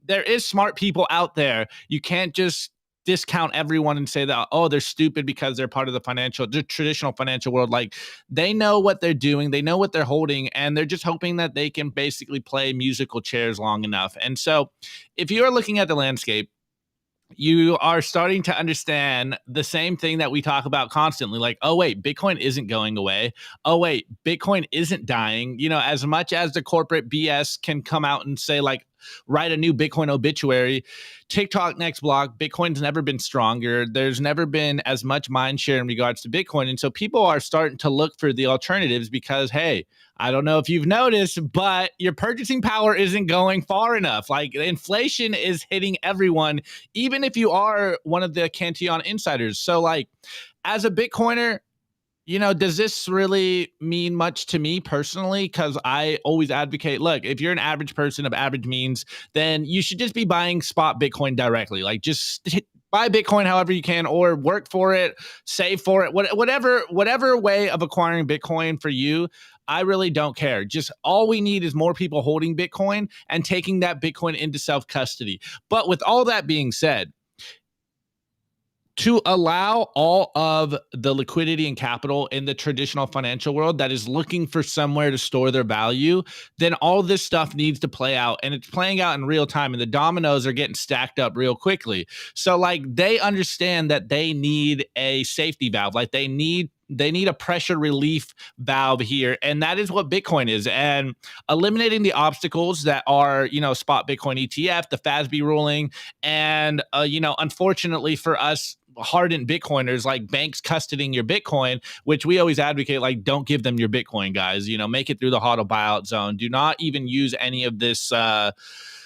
there is smart people out there. You can't just discount everyone and say that, oh, they're stupid because they're part of the traditional financial world. Like, they know what they're doing, they know what they're holding, and they're just hoping that they can basically play musical chairs long enough. And so if you are looking at the landscape, you are starting to understand the same thing that we talk about constantly. Like, oh, wait, Bitcoin isn't going away. Oh, wait, Bitcoin isn't dying. As much as the corporate BS can come out and say, like, write a new Bitcoin obituary, TikTok next block, Bitcoin's never been stronger. There's never been as much mind share in regards to Bitcoin. And so people are starting to look for the alternatives because, hey, I don't know if you've noticed, but your purchasing power isn't going far enough. Like, inflation is hitting everyone, even if you are one of the Cantillon insiders. So, like, as a Bitcoiner, does this really mean much to me personally? Because I always advocate, look, if you're an average person of average means, then you should just be buying spot Bitcoin directly. Like, just buy Bitcoin however you can, or work for it, save for it, whatever way of acquiring Bitcoin for you. I really don't care. Just all we need is more people holding Bitcoin and taking that Bitcoin into self-custody. But with all that being said, to allow all of the liquidity and capital in the traditional financial world that is looking for somewhere to store their value, then all this stuff needs to play out, and it's playing out in real time, and the dominoes are getting stacked up real quickly. So, like, they understand that they need a safety valve. Like, they need a pressure relief valve here, and that is what Bitcoin is. And eliminating the obstacles that are, spot Bitcoin ETF, the FASB ruling, and unfortunately for us hardened Bitcoiners, like banks custodying your Bitcoin, which we always advocate, like, don't give them your Bitcoin, guys. Make it through the HODL buyout zone. Do not even use any of this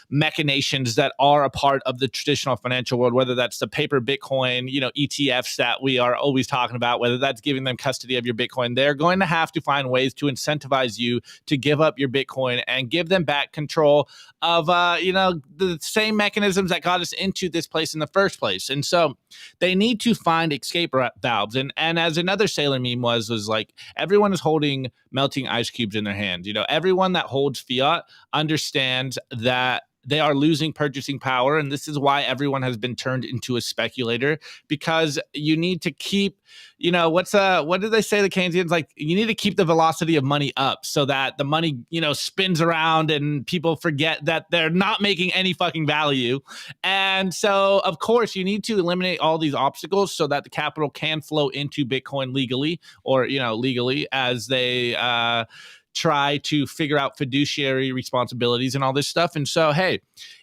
machinations that are a part of the traditional financial world, whether that's the paper Bitcoin, ETFs that we are always talking about, whether that's giving them custody of your Bitcoin. They're going to have to find ways to incentivize you to give up your Bitcoin and give them back control of, the same mechanisms that got us into this place in the first place. And so they need to find escape valves. And as another Saylor meme was like, everyone is holding melting ice cubes in their hands. Everyone that holds fiat understands that they are losing purchasing power. And this is why everyone has been turned into a speculator, because you need to keep, what did they say, the Keynesians? Like, you need to keep the velocity of money up so that the money, spins around and people forget that they're not making any fucking value. And so, of course, you need to eliminate all these obstacles so that the capital can flow into Bitcoin legally, or, legally, as they, try to figure out fiduciary responsibilities and all this stuff. And so, hey,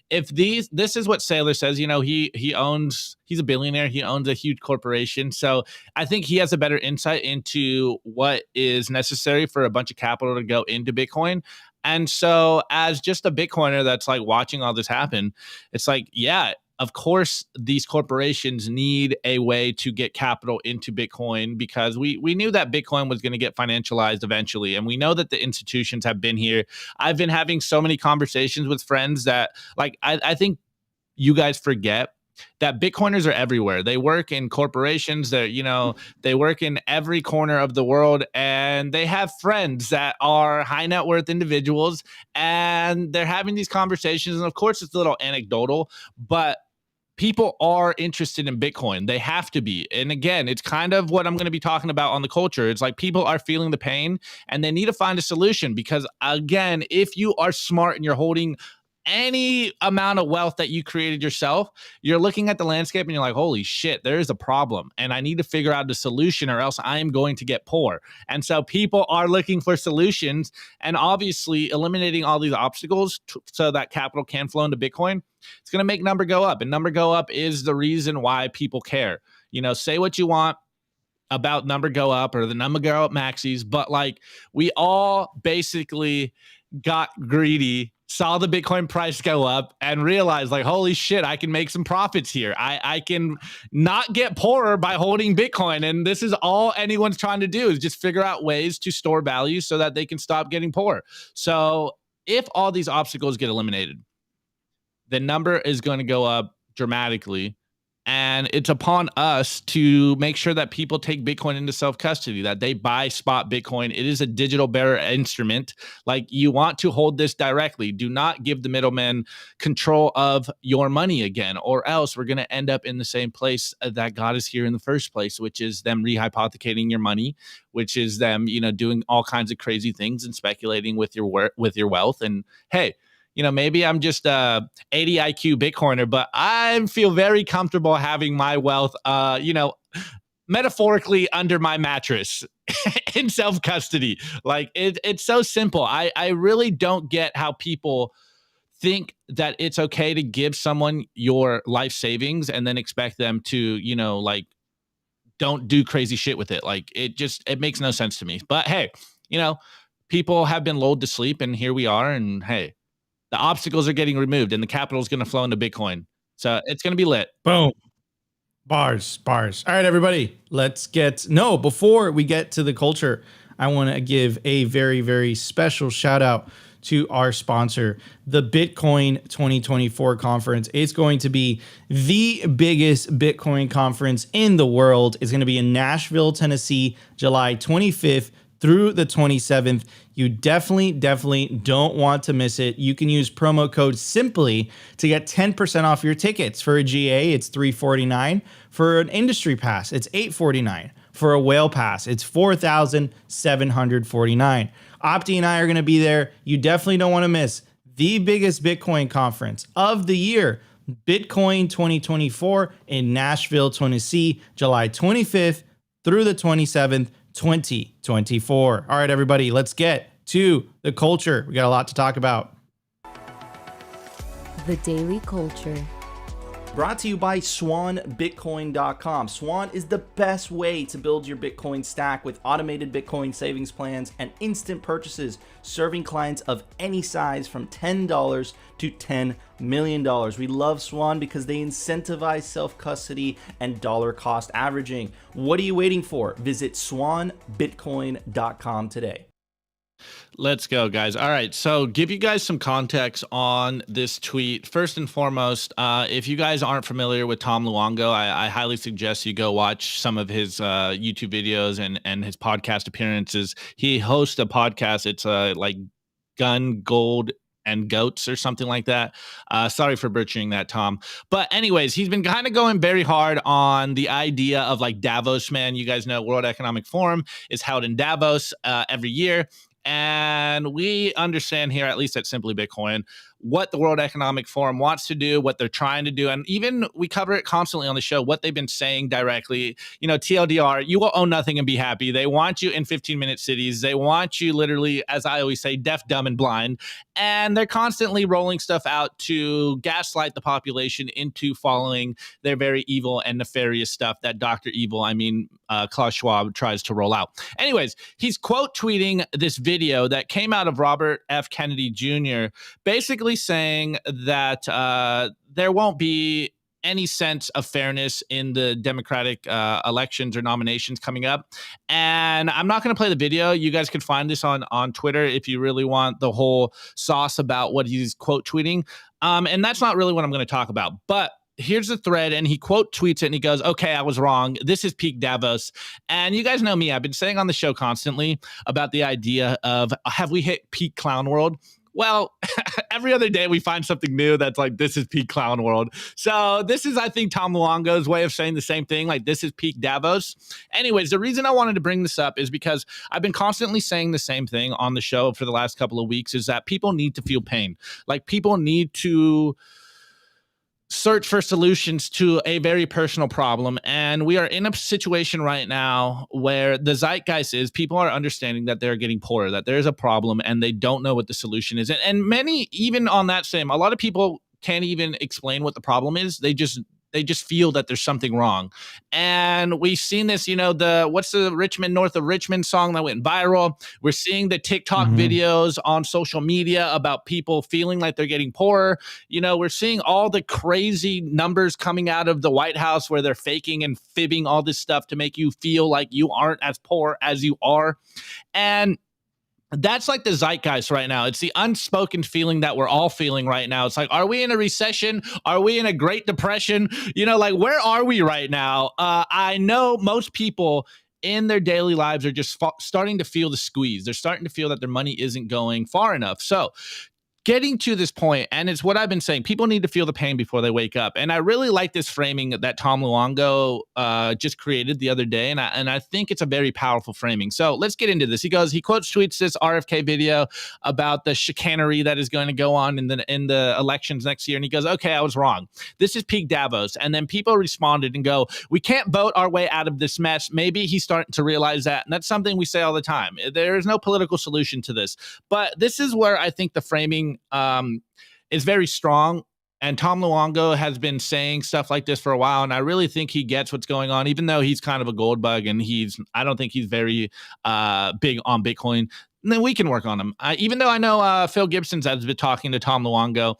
if this is what Saylor says, he's a billionaire, he owns a huge corporation. So I think he has a better insight into what is necessary for a bunch of capital to go into Bitcoin. And so, as just a Bitcoiner that's like watching all this happen, it's like, yeah, of course, these corporations need a way to get capital into Bitcoin, because we knew that Bitcoin was going to get financialized eventually. And we know that the institutions have been here. I've been having so many conversations with friends that, like, I think you guys forget that Bitcoiners are everywhere. They work in corporations. They work in every corner of the world, and they have friends that are high net worth individuals, and they're having these conversations. And of course, it's a little anecdotal, but people are interested in Bitcoin. They have to be. And again, it's kind of what I'm going to be talking about on the culture. It's like, people are feeling the pain and they need to find a solution, because again, if you are smart and you're holding any amount of wealth that you created yourself, you're looking at the landscape and you're like, holy shit, there is a problem and I need to figure out the solution, or else I am going to get poor. And so people are looking for solutions, and obviously eliminating all these obstacles so that capital can flow into Bitcoin, it's going to make number go up. And number go up is the reason why people care. Say what you want about number go up or the number go up maxis, but like, we all basically got greedy saw the Bitcoin price go up and realized like, holy shit, I can make some profits here. I can not get poorer by holding Bitcoin. And this is all anyone's trying to do is just figure out ways to store value so that they can stop getting poor. So if all these obstacles get eliminated, the number is going to go up dramatically. And it's upon us to make sure that people take Bitcoin into self-custody, that they buy spot Bitcoin. It is a digital bearer instrument. Like, you want to hold this directly. Do not give the middlemen control of your money again, or else we're going to end up in the same place that got us here in the first place, which is them rehypothecating your money, which is them, doing all kinds of crazy things and speculating with your wealth. And hey, maybe I'm just 80 IQ Bitcoiner, but I feel very comfortable having my wealth, metaphorically under my mattress in self-custody. Like, it's so simple. I really don't get how people think that it's okay to give someone your life savings and then expect them to, don't do crazy shit with it. Like, it makes no sense to me. But hey, people have been lulled to sleep, and here we are. And hey, the obstacles are getting removed and the capital is going to flow into Bitcoin. So it's going to be lit. Boom. Bars. All right, everybody, before we get to the culture, I want to give a very, very special shout out to our sponsor, the Bitcoin 2024 conference. It's going to be the biggest Bitcoin conference in the world. It's going to be in Nashville, Tennessee, July 25th through the 27th. You definitely don't want to miss it. You can use promo code SIMPLY to get 10% off your tickets. For a GA, it's $349. For an industry pass, it's $849. For a whale pass, it's $4,749. Opti and I are going to be there. You definitely don't want to miss the biggest Bitcoin conference of the year, Bitcoin 2024 in Nashville, Tennessee, July 25th through the 27th. 2024. All right, everybody, let's get to the culture. We got a lot to talk about. The Daily Culture. Brought to you by SwanBitcoin.com. Swan is the best way to build your Bitcoin stack with automated Bitcoin savings plans and instant purchases, serving clients of any size from $10 to $10 million. We love Swan because they incentivize self-custody and dollar cost averaging. What are you waiting for? Visit SwanBitcoin.com today. Let's go, guys. All right. So give you guys some context on this tweet. First and foremost, if you guys aren't familiar with Tom Luongo, I highly suggest you go watch some of his YouTube videos and his podcast appearances. He hosts a podcast. It's like Gun, Gold, and Goats or something like that. Sorry for butchering that, Tom. But anyways, he's been kind of going very hard on the idea of like Davos, man. You guys know World Economic Forum is held in Davos every year. And we understand here, at least at Simply Bitcoin, what the World Economic Forum wants to do, what they're trying to do. And even we cover it constantly on the show, what they've been saying directly. TLDR, you will own nothing and be happy. They want you in 15-minute cities. They want you literally, as I always say, deaf, dumb, and blind. And they're constantly rolling stuff out to gaslight the population into following their very evil and nefarious stuff that Dr. Evil, Klaus Schwab, tries to roll out. Anyways, he's quote tweeting this video that came out of Robert F. Kennedy Jr., basically saying that there won't be any sense of fairness in the Democratic elections or nominations coming up. And I'm not going to play the video. You guys can find this on Twitter if you really want the whole sauce about what he's quote tweeting. And that's not really what I'm going to talk about. But here's the thread, and he quote tweets it, and he goes, okay, I was wrong. This is peak Davos. And you guys know me. I've been saying on the show constantly about the idea of, have we hit peak clown world? Well, every other day we find something new that's like, this is peak clown world. So this is, I think, Tom Luongo's way of saying the same thing, like this is peak Davos. Anyways, the reason I wanted to bring this up is because I've been constantly saying the same thing on the show for the last couple of weeks, is that people need to feel pain. Like, people need to search for solutions to a very personal problem. And we are in a situation right now where the zeitgeist is people are understanding that they're getting poorer, that there's a problem, and they don't know what the solution is. And many, even on that same, a lot of people can't even explain what the problem is. They They just feel that there's something wrong. And we've seen this, what's the Richmond North of Richmond song that went viral? We're seeing the TikTok videos on social media about people feeling like they're getting poorer. We're seeing all the crazy numbers coming out of the White House where they're faking and fibbing all this stuff to make you feel like you aren't as poor as you are. And that's like the zeitgeist right now. It's the unspoken feeling that we're all feeling right now. It's like, are we in a recession? Are we in a Great Depression? Where are we right now? I know most people in their daily lives are just starting to feel the squeeze. They're starting to feel that their money isn't going far enough. So getting to this point, and it's what I've been saying, people need to feel the pain before they wake up. And I really like this framing that Tom Luongo just created the other day, and I think it's a very powerful framing. So let's get into this. He quotes tweets this RFK video about the chicanery that is going to go on in the elections next year, and he goes, okay, I was wrong. This is peak Davos. And then people responded and go, we can't vote our way out of this mess. Maybe he's starting to realize that, and that's something we say all the time. There is no political solution to this. But this is where I think the framing is very strong. And Tom Luongo has been saying stuff like this for a while, and I really think he gets what's going on, even though he's kind of a gold bug, and I don't think he's very big on Bitcoin. And then we can work on him. Even though I know Phil Gibson's has been talking to Tom Luongo,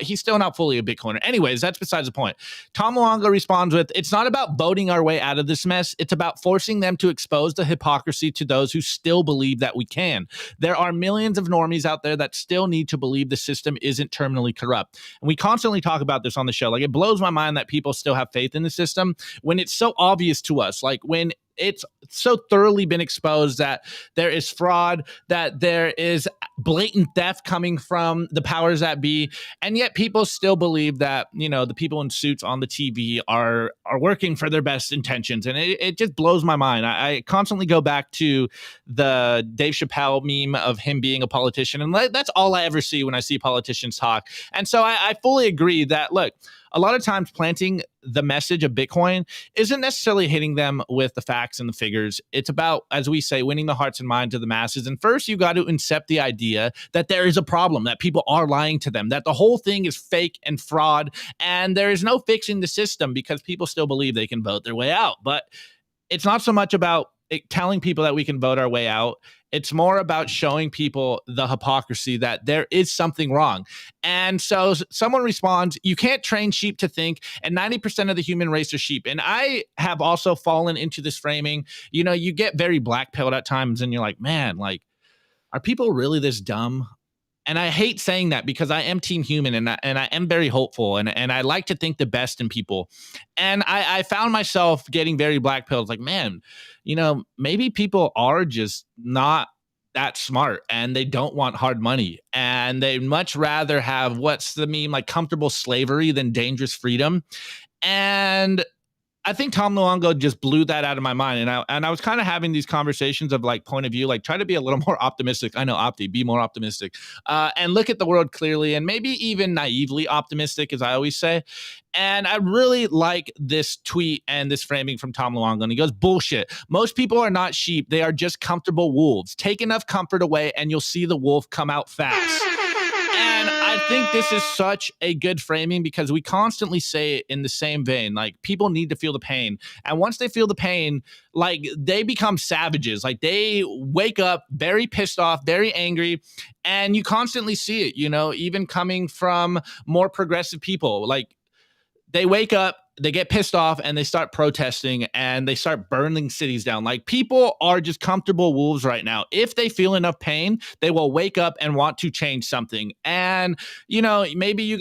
he's still not fully a Bitcoiner. Anyways, that's besides the point. Tom Luongo responds with, it's not about voting our way out of this mess. It's about forcing them to expose the hypocrisy to those who still believe that we can. There are millions of normies out there that still need to believe the system isn't terminally corrupt. And we constantly talk about this on the show. Like, it blows my mind that people still have faith in the system when it's so obvious to us. Like, when it's so thoroughly been exposed that there is fraud, that there is blatant theft coming from the powers that be, and yet people still believe that, the people in suits on the TV are working for their best intentions. And it just blows my mind. I constantly go back to the Dave Chappelle meme of him being a politician, and that's all I ever see when I see politicians talk. And so I fully agree that, look, a lot of times planting the message of Bitcoin isn't necessarily hitting them with the facts and the figures. It's about, as we say, winning the hearts and minds of the masses. And first, you got to accept the idea that there is a problem, that people are lying to them, that the whole thing is fake and fraud, and there is no fixing the system because people still believe they can vote their way out. But it's not so much about telling people that we can vote our way out. It's more about showing people the hypocrisy that there is something wrong. And so someone responds, you can't train sheep to think, and 90% of the human race are sheep. And I have also fallen into this framing. You get very black-pilled at times, and you're like, man, like, are people really this dumb? And I hate saying that because I am team human, and I am very hopeful, and I like to think the best in people. And I found myself getting very black-pilled. Like, man, maybe people are just not that smart, and they don't want hard money, and they much rather have, what's the meme, like, comfortable slavery than dangerous freedom. And I think Tom Luongo just blew that out of my mind. And I was kind of having these conversations of, like, point of view, like, try to be a little more optimistic. I know, Opti, be more optimistic, and look at the world clearly, and maybe even naively optimistic, as I always say. And I really like this tweet and this framing from Tom Luongo. And he goes, bullshit. Most people are not sheep. They are just comfortable wolves. Take enough comfort away and you'll see the wolf come out fast. And I think this is such a good framing because we constantly say it in the same vein. Like, people need to feel the pain. And once they feel the pain, like, they become savages. Like, they wake up very pissed off, very angry. And you constantly see it, even coming from more progressive people. Like, they wake up, they get pissed off, and they start protesting, and they start burning cities down. Like, people are just comfortable wolves right now. If they feel enough pain, they will wake up and want to change something. And, maybe you...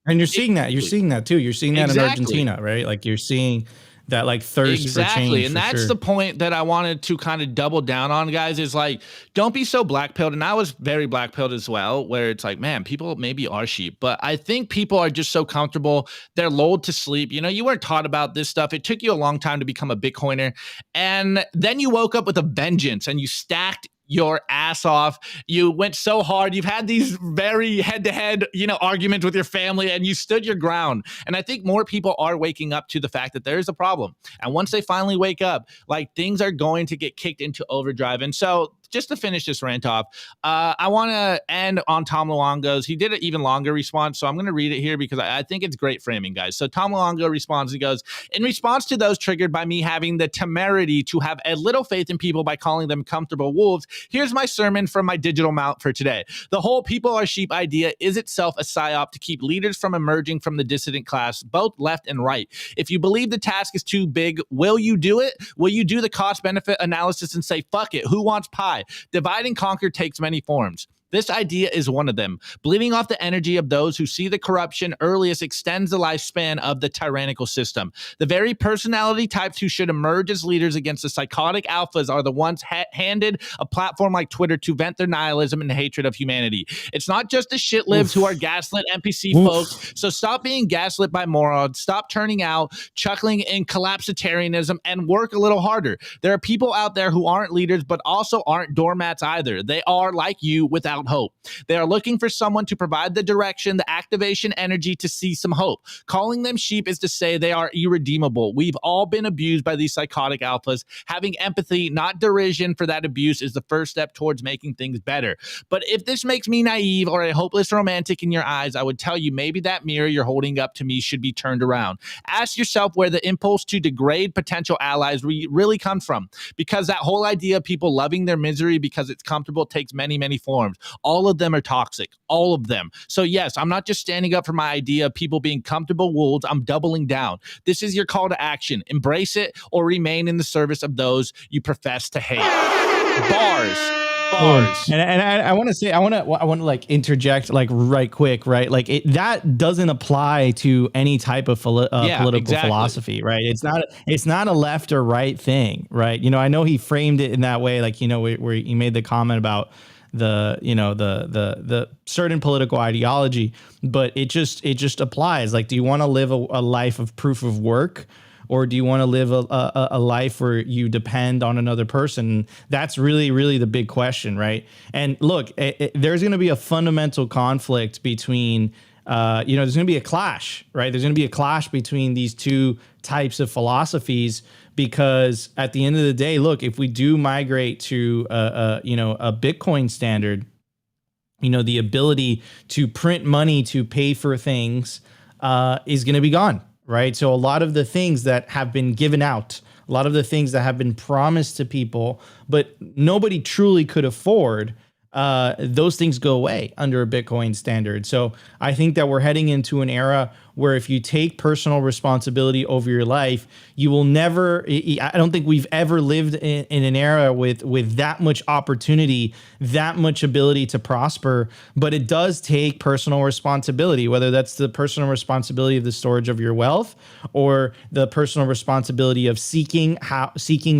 And you're seeing that. You're seeing that, too. You're seeing that Exactly. in Argentina, right? Like, you're seeing that, like, thirst for change. And that's the point that I wanted to kind of double down on, guys, is like, don't be so black-pilled. And I was very black-pilled as well, where it's like, man, people maybe are sheep. But I think people are just so comfortable. They're lulled to sleep. You weren't taught about this stuff. It took you a long time to become a Bitcoiner. And then you woke up with a vengeance, and you stacked your ass off. You went so hard. You've had these very head-to-head, arguments with your family, and you stood your ground. And I think more people are waking up to the fact that there is a problem. And once they finally wake up, like, things are going to get kicked into overdrive. And so just to finish this rant off, I want to end on Tom Luongo's. He did an even longer response, so I'm going to read it here because I think it's great framing, guys. So Tom Luongo responds, he goes, in response to those triggered by me having the temerity to have a little faith in people by calling them comfortable wolves, here's my sermon from my digital mount for today. The whole people are sheep idea is itself a psyop to keep leaders from emerging from the dissident class, both left and right. If you believe the task is too big, will you do it? Will you do the cost benefit analysis and say, fuck it, who wants pie? Divide and conquer takes many forms. This idea is one of them. Bleeding off the energy of those who see the corruption earliest extends the lifespan of the tyrannical system. The very personality types who should emerge as leaders against the psychotic alphas are the ones handed a platform like Twitter to vent their nihilism and hatred of humanity. It's not just the shit libs who are gaslit NPC folks, so stop being gaslit by morons, stop turning out, chuckling in collapsitarianism, and work a little harder. There are people out there who aren't leaders but also aren't doormats either. They are, like you, without hope. They are looking for someone to provide the direction, the activation energy to see some hope. Calling them sheep is to say they are irredeemable. We've all been abused by these psychotic alphas. Having empathy, not derision for that abuse, is the first step towards making things better. But if this makes me naive or a hopeless romantic in your eyes, I would tell you maybe that mirror you're holding up to me should be turned around. Ask yourself where the impulse to degrade potential allies really comes from. Because that whole idea of people loving their misery because it's comfortable takes many, many forms. All of them are toxic, all of them. So yes, I'm not just standing up for my idea of people being comfortable wolves. I'm doubling down. This is your call to action. Embrace it or remain in the service of those you profess to hate. Bars. And I want to say, I want to like interject like right quick, right? Like that doesn't apply to any type of political philosophy, right? It's not a left or right thing, right? You know, I know he framed it in that way, like, you know, where he made the comment about the certain political ideology, but it just applies. Like, do you want to live a life of proof of work, or do you want to live a life where you depend on another person? That's really the big question, right? And look, there's going to be a fundamental conflict between there's going to be a clash, right? There's going to be a clash between these two types of philosophies, because at the end of the day, look, if we do migrate to a Bitcoin standard, you know, the ability to print money to pay for things is going to be gone, right? So a lot of the things that have been given out, a lot of the things that have been promised to people, but nobody truly could afford, those things go away under a Bitcoin standard. So I think that we're heading into an era where if you take personal responsibility over your life, you will never, I don't think we've ever lived in an era with that much opportunity, that much ability to prosper. But it does take personal responsibility, whether that's the personal responsibility of the storage of your wealth or the personal responsibility of seeking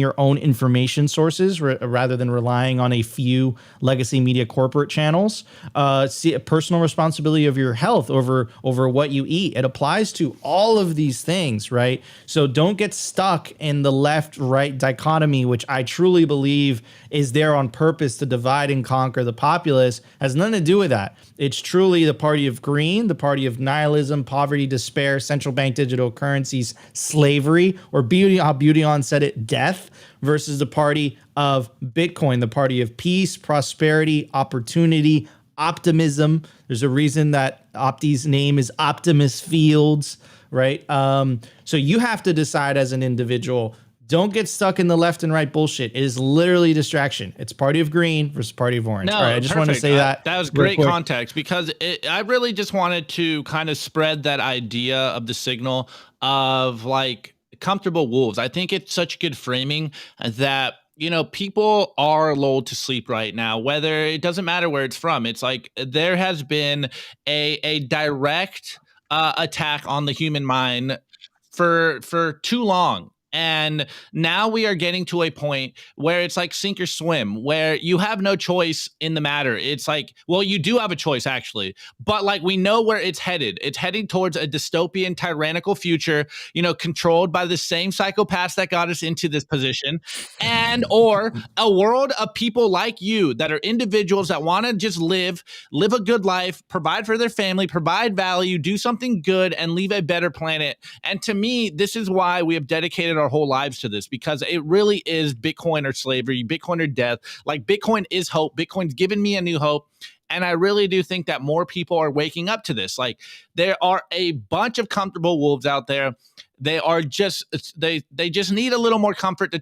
your own information sources rather than relying on a few legacy media corporate channels. Personal responsibility of your health over what you eat. It applies to all of these things, right? So don't get stuck in the left-right dichotomy, which I truly believe is there on purpose to divide and conquer the populace. It has nothing to do with that. It's truly the party of green, the party of nihilism, poverty, despair, central bank digital currencies, slavery, or how Beautyon said it, death, versus the party of Bitcoin, the party of peace, prosperity, opportunity, optimism. There's a reason that Opti's name is Optimus Fields, right? So you have to decide as an individual. Don't get stuck in the left and right bullshit. It is literally distraction. It's party of green versus party of orange. No, all right, I just want to say that. That was great context, because I really just wanted to kind of spread that idea of the signal of like comfortable wolves. I think it's such good framing that, you know, people are lulled to sleep right now, whether it doesn't matter where it's from. It's like there has been a direct attack on the human mind for too long. And now we are getting to a point where it's like sink or swim, where you have no choice in the matter. It's like, well, you do have a choice actually, but like we know where it's headed. It's heading towards a dystopian, tyrannical future, you know, controlled by the same psychopaths that got us into this position, and or a world of people like you that are individuals that want to just live a good life, provide for their family, provide value, do something good, and leave a better planet. And to me, this is why we have dedicated our whole lives to this, because it really is Bitcoin or slavery, Bitcoin or death. Like, Bitcoin is hope. Bitcoin's given me a new hope. And I really do think that more people are waking up to this. Like, there are a bunch of comfortable wolves out there. They are just, they just need a little more comfort to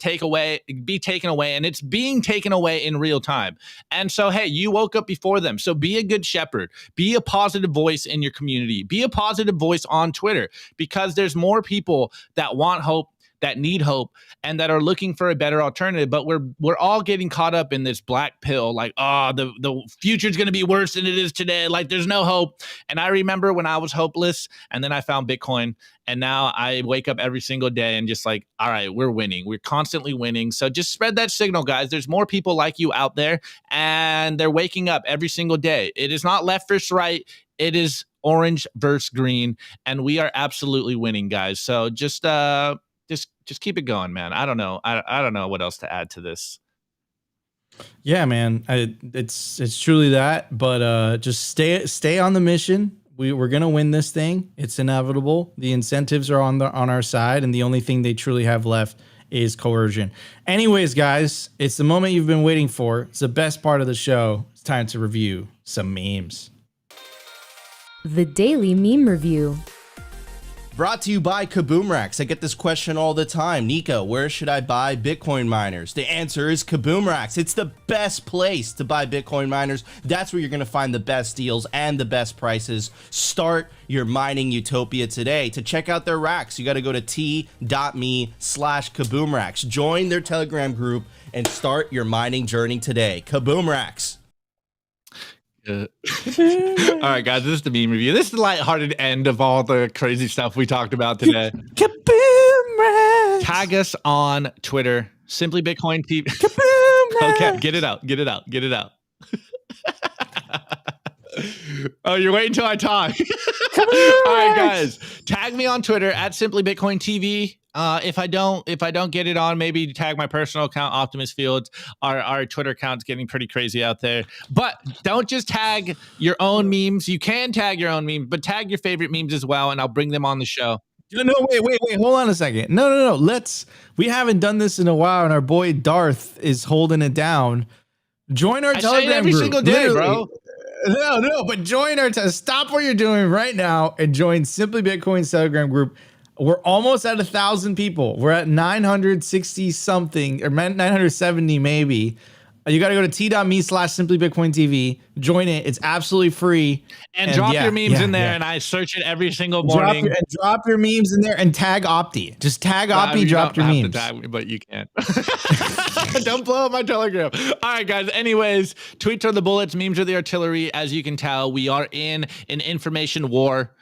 be taken away, and it's being taken away in real time. And so, hey, you woke up before them. So be a good shepherd, be a positive voice in your community, be a positive voice on Twitter, because there's more people that want hope, that need hope, and that are looking for a better alternative. But we're all getting caught up in this black pill, like, oh, the future's going to be worse than it is today. Like, there's no hope. And I remember when I was hopeless, and then I found Bitcoin, and now I wake up every single day and just like, all right, we're winning. We're constantly winning. So just spread that signal, guys. There's more people like you out there, and they're waking up every single day. It is not left versus right. It is orange versus green, and we are absolutely winning, guys. So just keep it going, man. I don't know. I don't know what else to add to this. Yeah, man. It's truly that. But just stay on the mission. We're gonna win this thing. It's inevitable. The incentives are on our side, and the only thing they truly have left is coercion. Anyways, guys, it's the moment you've been waiting for. It's the best part of the show. It's time to review some memes. The Daily Meme Review. Brought to you by Kaboomracks. I get this question all the time. Nico, where should I buy Bitcoin miners? The answer is Kaboomracks. It's the best place to buy Bitcoin miners. That's where you're going to find the best deals and the best prices. Start your mining utopia today. To check out their racks, you got to go to t.me/Kaboomracks. Join their Telegram group and start your mining journey today. Kaboomracks. All right, guys, this is the meme review. This is the lighthearted end of all the crazy stuff we talked about today. Kaboom! Tag us on Twitter, Simply Bitcoin TV. Okay, get it out. Oh, you're waiting until I talk. All right, guys, tag me on Twitter at Simply Bitcoin TV. If I don't get it on, maybe tag my personal account, Optimus Fields. Our Twitter account's getting pretty crazy out there. But don't just tag your own memes. You can tag your own memes, but tag your favorite memes as well, and I'll bring them on the show. No, wait. Hold on a second. No. We haven't done this in a while, and our boy Darth is holding it down. Join our Telegram group. Every single day, bro. No, but join our stop what you're doing right now and join Simply Bitcoin's Telegram group. We're almost at 1,000 people. We're at 960 something, or 970 maybe. You got to go to t.me/simplybitcointv. Join it. It's absolutely free. And drop your memes in there, and I search it every single morning. Drop your memes in there and tag Opti. Just tag Opti, drop your memes. Tag me, but you can't. Don't blow up my Telegram. All right, guys. Anyways, tweets are the bullets. Memes are the artillery. As you can tell, we are in an information war.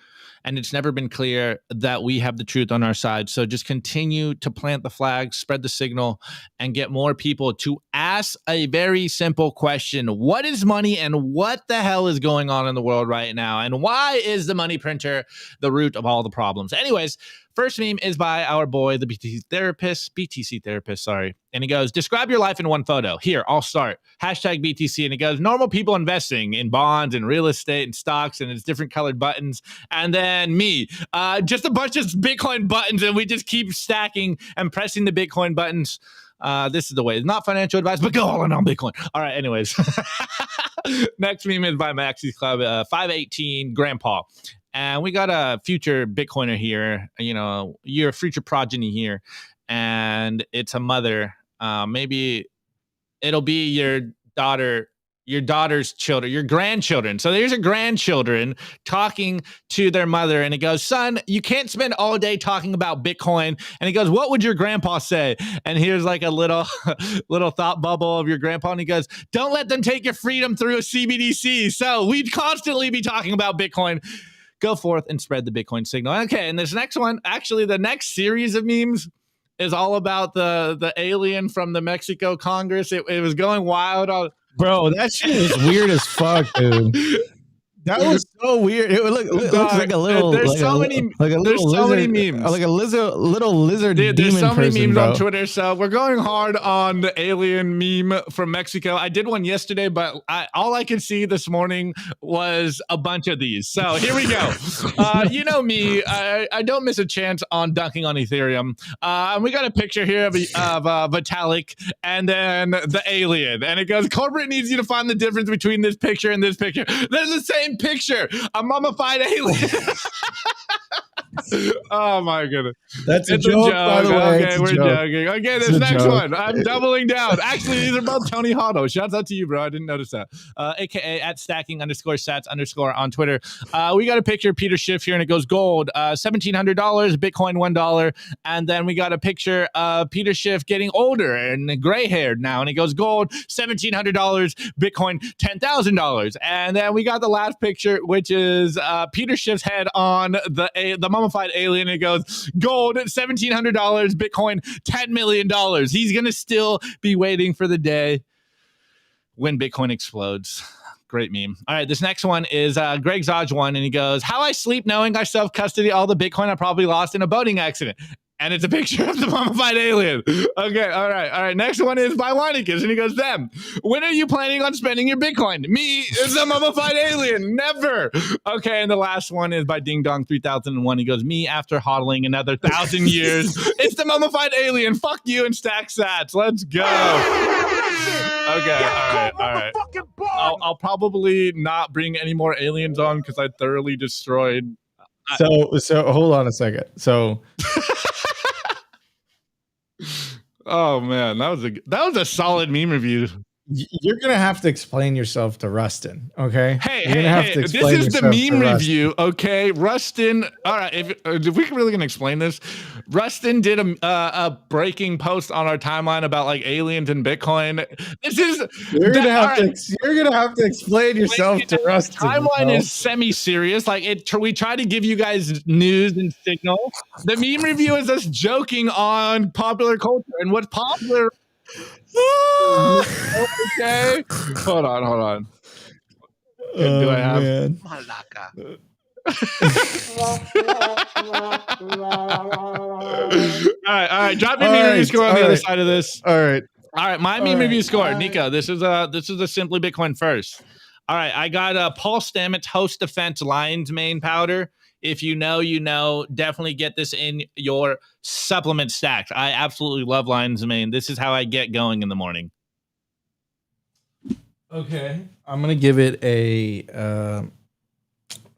And it's never been clear that we have the truth on our side. So just continue to plant the flag, spread the signal, and get more people to ask a very simple question. What is money, and what the hell is going on in the world right now? And why is the money printer the root of all the problems? Anyways, first meme is by our boy, the BTC therapist, sorry. And he goes, describe your life in one photo. Here, I'll start. #BTC. And he goes, normal people investing in bonds and real estate and stocks, and it's different colored buttons. And then me, just a bunch of Bitcoin buttons, and we just keep stacking and pressing the Bitcoin buttons. This is the way. It's not financial advice, but go all in on Bitcoin. All right, anyways. Next meme is by Maxi's Club, 518 Grandpa. And we got a future Bitcoiner here, you're a future progeny here, and it's a mother. Maybe it'll be your daughter's children, your grandchildren. So there's your grandchildren talking to their mother, and it goes, son, you can't spend all day talking about Bitcoin. And he goes, what would your grandpa say? And here's like a little thought bubble of your grandpa. And he goes, don't let them take your freedom through a CBDC. So we'd constantly be talking about Bitcoin. Go forth and spread the Bitcoin signal. Okay, and this next one, actually the next series of memes is all about the alien from the Mexico Congress. It was going wild. Bro, that shit is weird as fuck, dude. That was so weird. It looks like a little. There's like so a, many. Like a There's little so lizard, many memes. like a little lizard Dude, demon there's so many person, memes bro. on Twitter. So we're going hard on the alien meme from Mexico. I did one yesterday, but all I could see this morning was a bunch of these. So here we go. You know me, I don't miss a chance on dunking on Ethereum. We got a picture here of Vitalik and then the alien, and it goes, corporate needs you to find the difference between this picture and this picture. There's the same picture, a mummified alien. Oh my goodness. That's a joke, by the way. Okay, we're joking. Okay, this next one. I'm doubling down. Actually, these are both Tony Hotto. Shouts out to you, bro. I didn't notice that. AKA at stacking_stats_ on Twitter. We got a picture of Peter Schiff here, and it goes gold, $1,700, Bitcoin $1. And then we got a picture of Peter Schiff getting older and gray haired now, and it goes gold, $1,700, Bitcoin $10,000. And then we got the last picture, which is Peter Schiff's head on the mummified alien. It goes gold, $1,700, Bitcoin $10 million. He's gonna still be waiting for the day when Bitcoin explodes. Great meme. All right, this next one is Greg Zodge one, and he goes, how I sleep knowing I self-custody all the Bitcoin I probably lost in a boating accident. And it's a picture of the mummified alien. Okay, all right. Next one is by Weinicus, and he goes, them. When are you planning on spending your Bitcoin? Me is the mummified alien. Never. Okay, and the last one is by Ding Dong 3001. He goes, me after hodling another 1,000 years. It's the mummified alien. Fuck you and stack sats. Let's go. Okay, all right. I'll probably not bring any more aliens on because I thoroughly destroyed. So hold on a second. So. Oh man, that was a solid meme review. You're gonna have to explain yourself to Rustin, okay? Hey, this is the meme review, okay? Rustin, all right, if we really gonna explain this, Rustin did a breaking post on our timeline about like aliens and Bitcoin. You're gonna have to explain yourself to Rustin. Timeline is semi-serious. Like we try to give you guys news and signal. The meme review is us joking on popular culture and what's popular. Okay, hold on. Do I have? Man. All right. Drop your meme review score on the other side of this. All right. My meme review score, Nico. This is a Simply Bitcoin first. All right, I got Paul Stamets Host Defense Lion's Mane powder. If you know, you know. Definitely get this in your supplement stacks. I absolutely love Lion's Mane. This is how I get going in the morning. Okay, I'm gonna give it a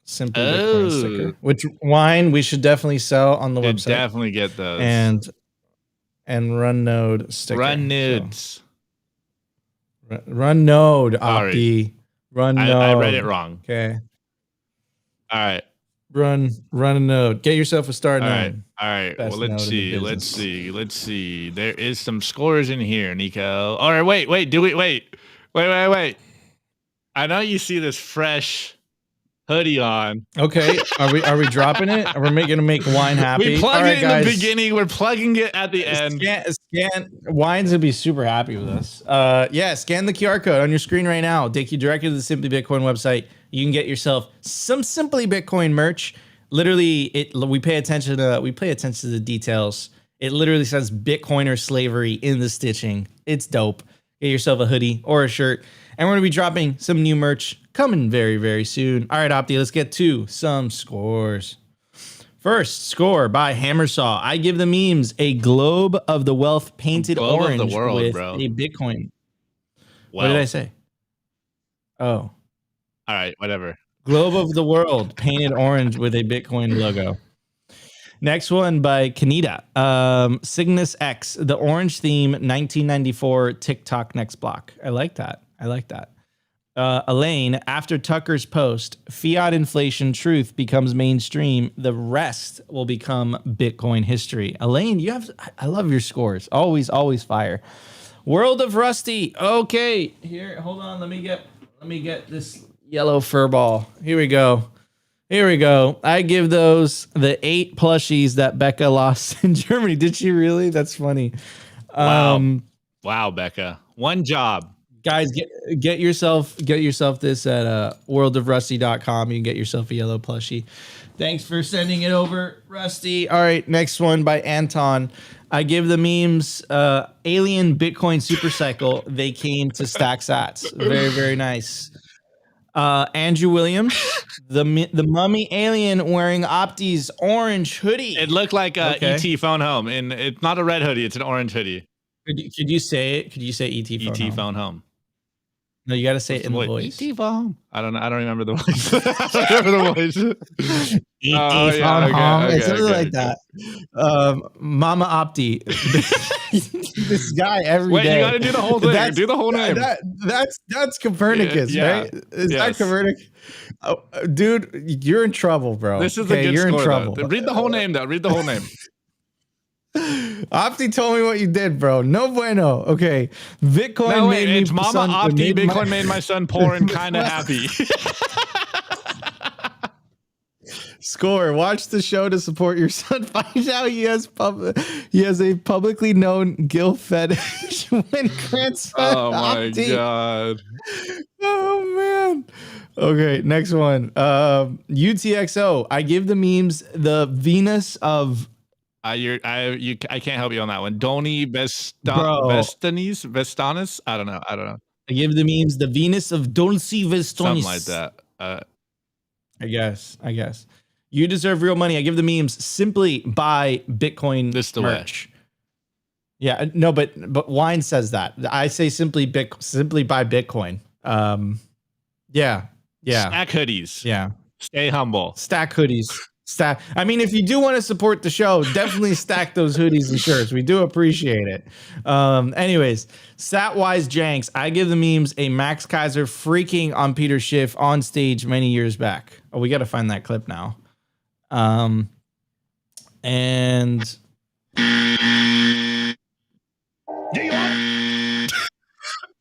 Simply Bitcoin sticker. Which wine we should definitely sell on the website. Definitely get those. And Run Node sticker. Run Nudes. So. Run Node, Opti. Run Node. I read it wrong. Okay. All right. Run a node. Get yourself a star node. All right. Well, let's see. There is some scores in here, Nico. All right. Wait. Wait. I know you see this fresh hoodie on. Okay. Are we dropping it? Are we gonna make wine happy? We plug it in the beginning. We're plugging it at the end. Scan. Wine's gonna be super happy with us. Scan the QR code on your screen right now. It'll take you directly to the Simply Bitcoin website. You can get yourself some Simply Bitcoin merch. Literally, we pay attention to the details. It literally says Bitcoiner slavery in the stitching. It's dope. Get yourself a hoodie or a shirt. And we're going to be dropping some new merch coming very, very soon. All right, Opti, let's get to some scores. First score by Hammersaw. I give the memes a globe of the wealth painted orange with a Bitcoin. What did I say? Oh. All right, whatever. Globe of the world painted orange with a Bitcoin logo. Next one by Kanita. Cygnus X, the orange theme, 1994 TikTok next block. I like that. Elaine, after Tucker's post, fiat inflation truth becomes mainstream. The rest will become Bitcoin history. Elaine, I love your scores. Always fire. World of Rusty. Okay, here, hold on. Let me get this yellow fur ball. Here we go. I give those the 8 plushies that Becca lost in Germany. Did she really? That's funny. Wow, Becca. One job. Guys, get yourself this at worldofrusty.com. You can get yourself a yellow plushie. Thanks for sending it over, Rusty. All right, next one by Anton. I give the memes alien Bitcoin super cycle. They came to stack sats. Very, very nice. Andrew Williams, the mummy alien wearing Opti's orange hoodie. It looked like a ET phone home, and it's not a red hoodie; it's an orange hoodie. Could you say it? Could you say ET phone home? Phone home. No, you got to say it in the voice. ET phone home. I don't know. I don't remember the voice. I don't remember the voice. ET phone home. It's something like that. Mama Opti. This guy every day. You got to do the whole thing. Do the whole name. That's Copernicus, right? Is that Copernicus? Oh, dude, you're in trouble, bro. This is a good you're score, in trouble. Though. Read the whole name, though. Read the whole name. Opti told me what you did, bro. No bueno. Okay. Bitcoin made me Mama son, Opti. Bitcoin made my son poor and kind of happy. Score. Watch the show to support your son. Find out he has a publicly known gill fetish when grants. Oh my god. Oh man. Okay, next one. UTXO. I give the memes the Venus of. I can't help you on that one. Doni Vestanis? I don't know. I give the memes the Venus of Dulce Vestonis. Something like that. I guess. You deserve real money. I give the memes simply buy Bitcoin merch. Yeah, no, but Wine says that. I say simply buy Bitcoin. Yeah. Stack hoodies. Yeah. Stay humble. Stack hoodies. I mean, if you do want to support the show, definitely stack those hoodies and shirts. We do appreciate it. Anyways, Satwise Janks. I give the memes a Max Kaiser freaking on Peter Schiff on stage many years back. Oh, we got to find that clip now. And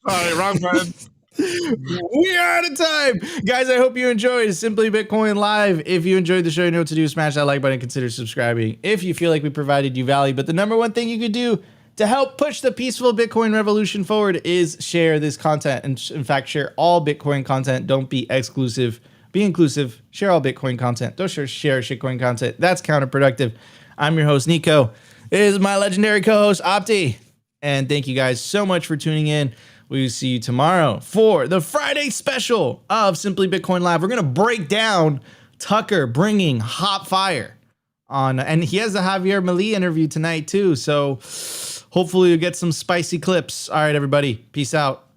sorry, wrong button. We are out of time. Guys, I hope you enjoyed Simply Bitcoin Live. If you enjoyed the show, you know what to do. Smash that like button. Consider subscribing if you feel like we provided you value. But the number one thing you could do to help push the peaceful Bitcoin revolution forward is share this content. And in fact, share all Bitcoin content. Don't be exclusive. Be inclusive. Share all Bitcoin content. Don't share shitcoin content. That's counterproductive. I'm your host, Nico. It is my legendary co-host, Opti. And thank you guys so much for tuning in. We will see you tomorrow for the Friday special of Simply Bitcoin Live. We're going to break down Tucker bringing hot fire on, and he has a Javier Milei interview tonight too. So hopefully you'll get some spicy clips. All right, everybody. Peace out.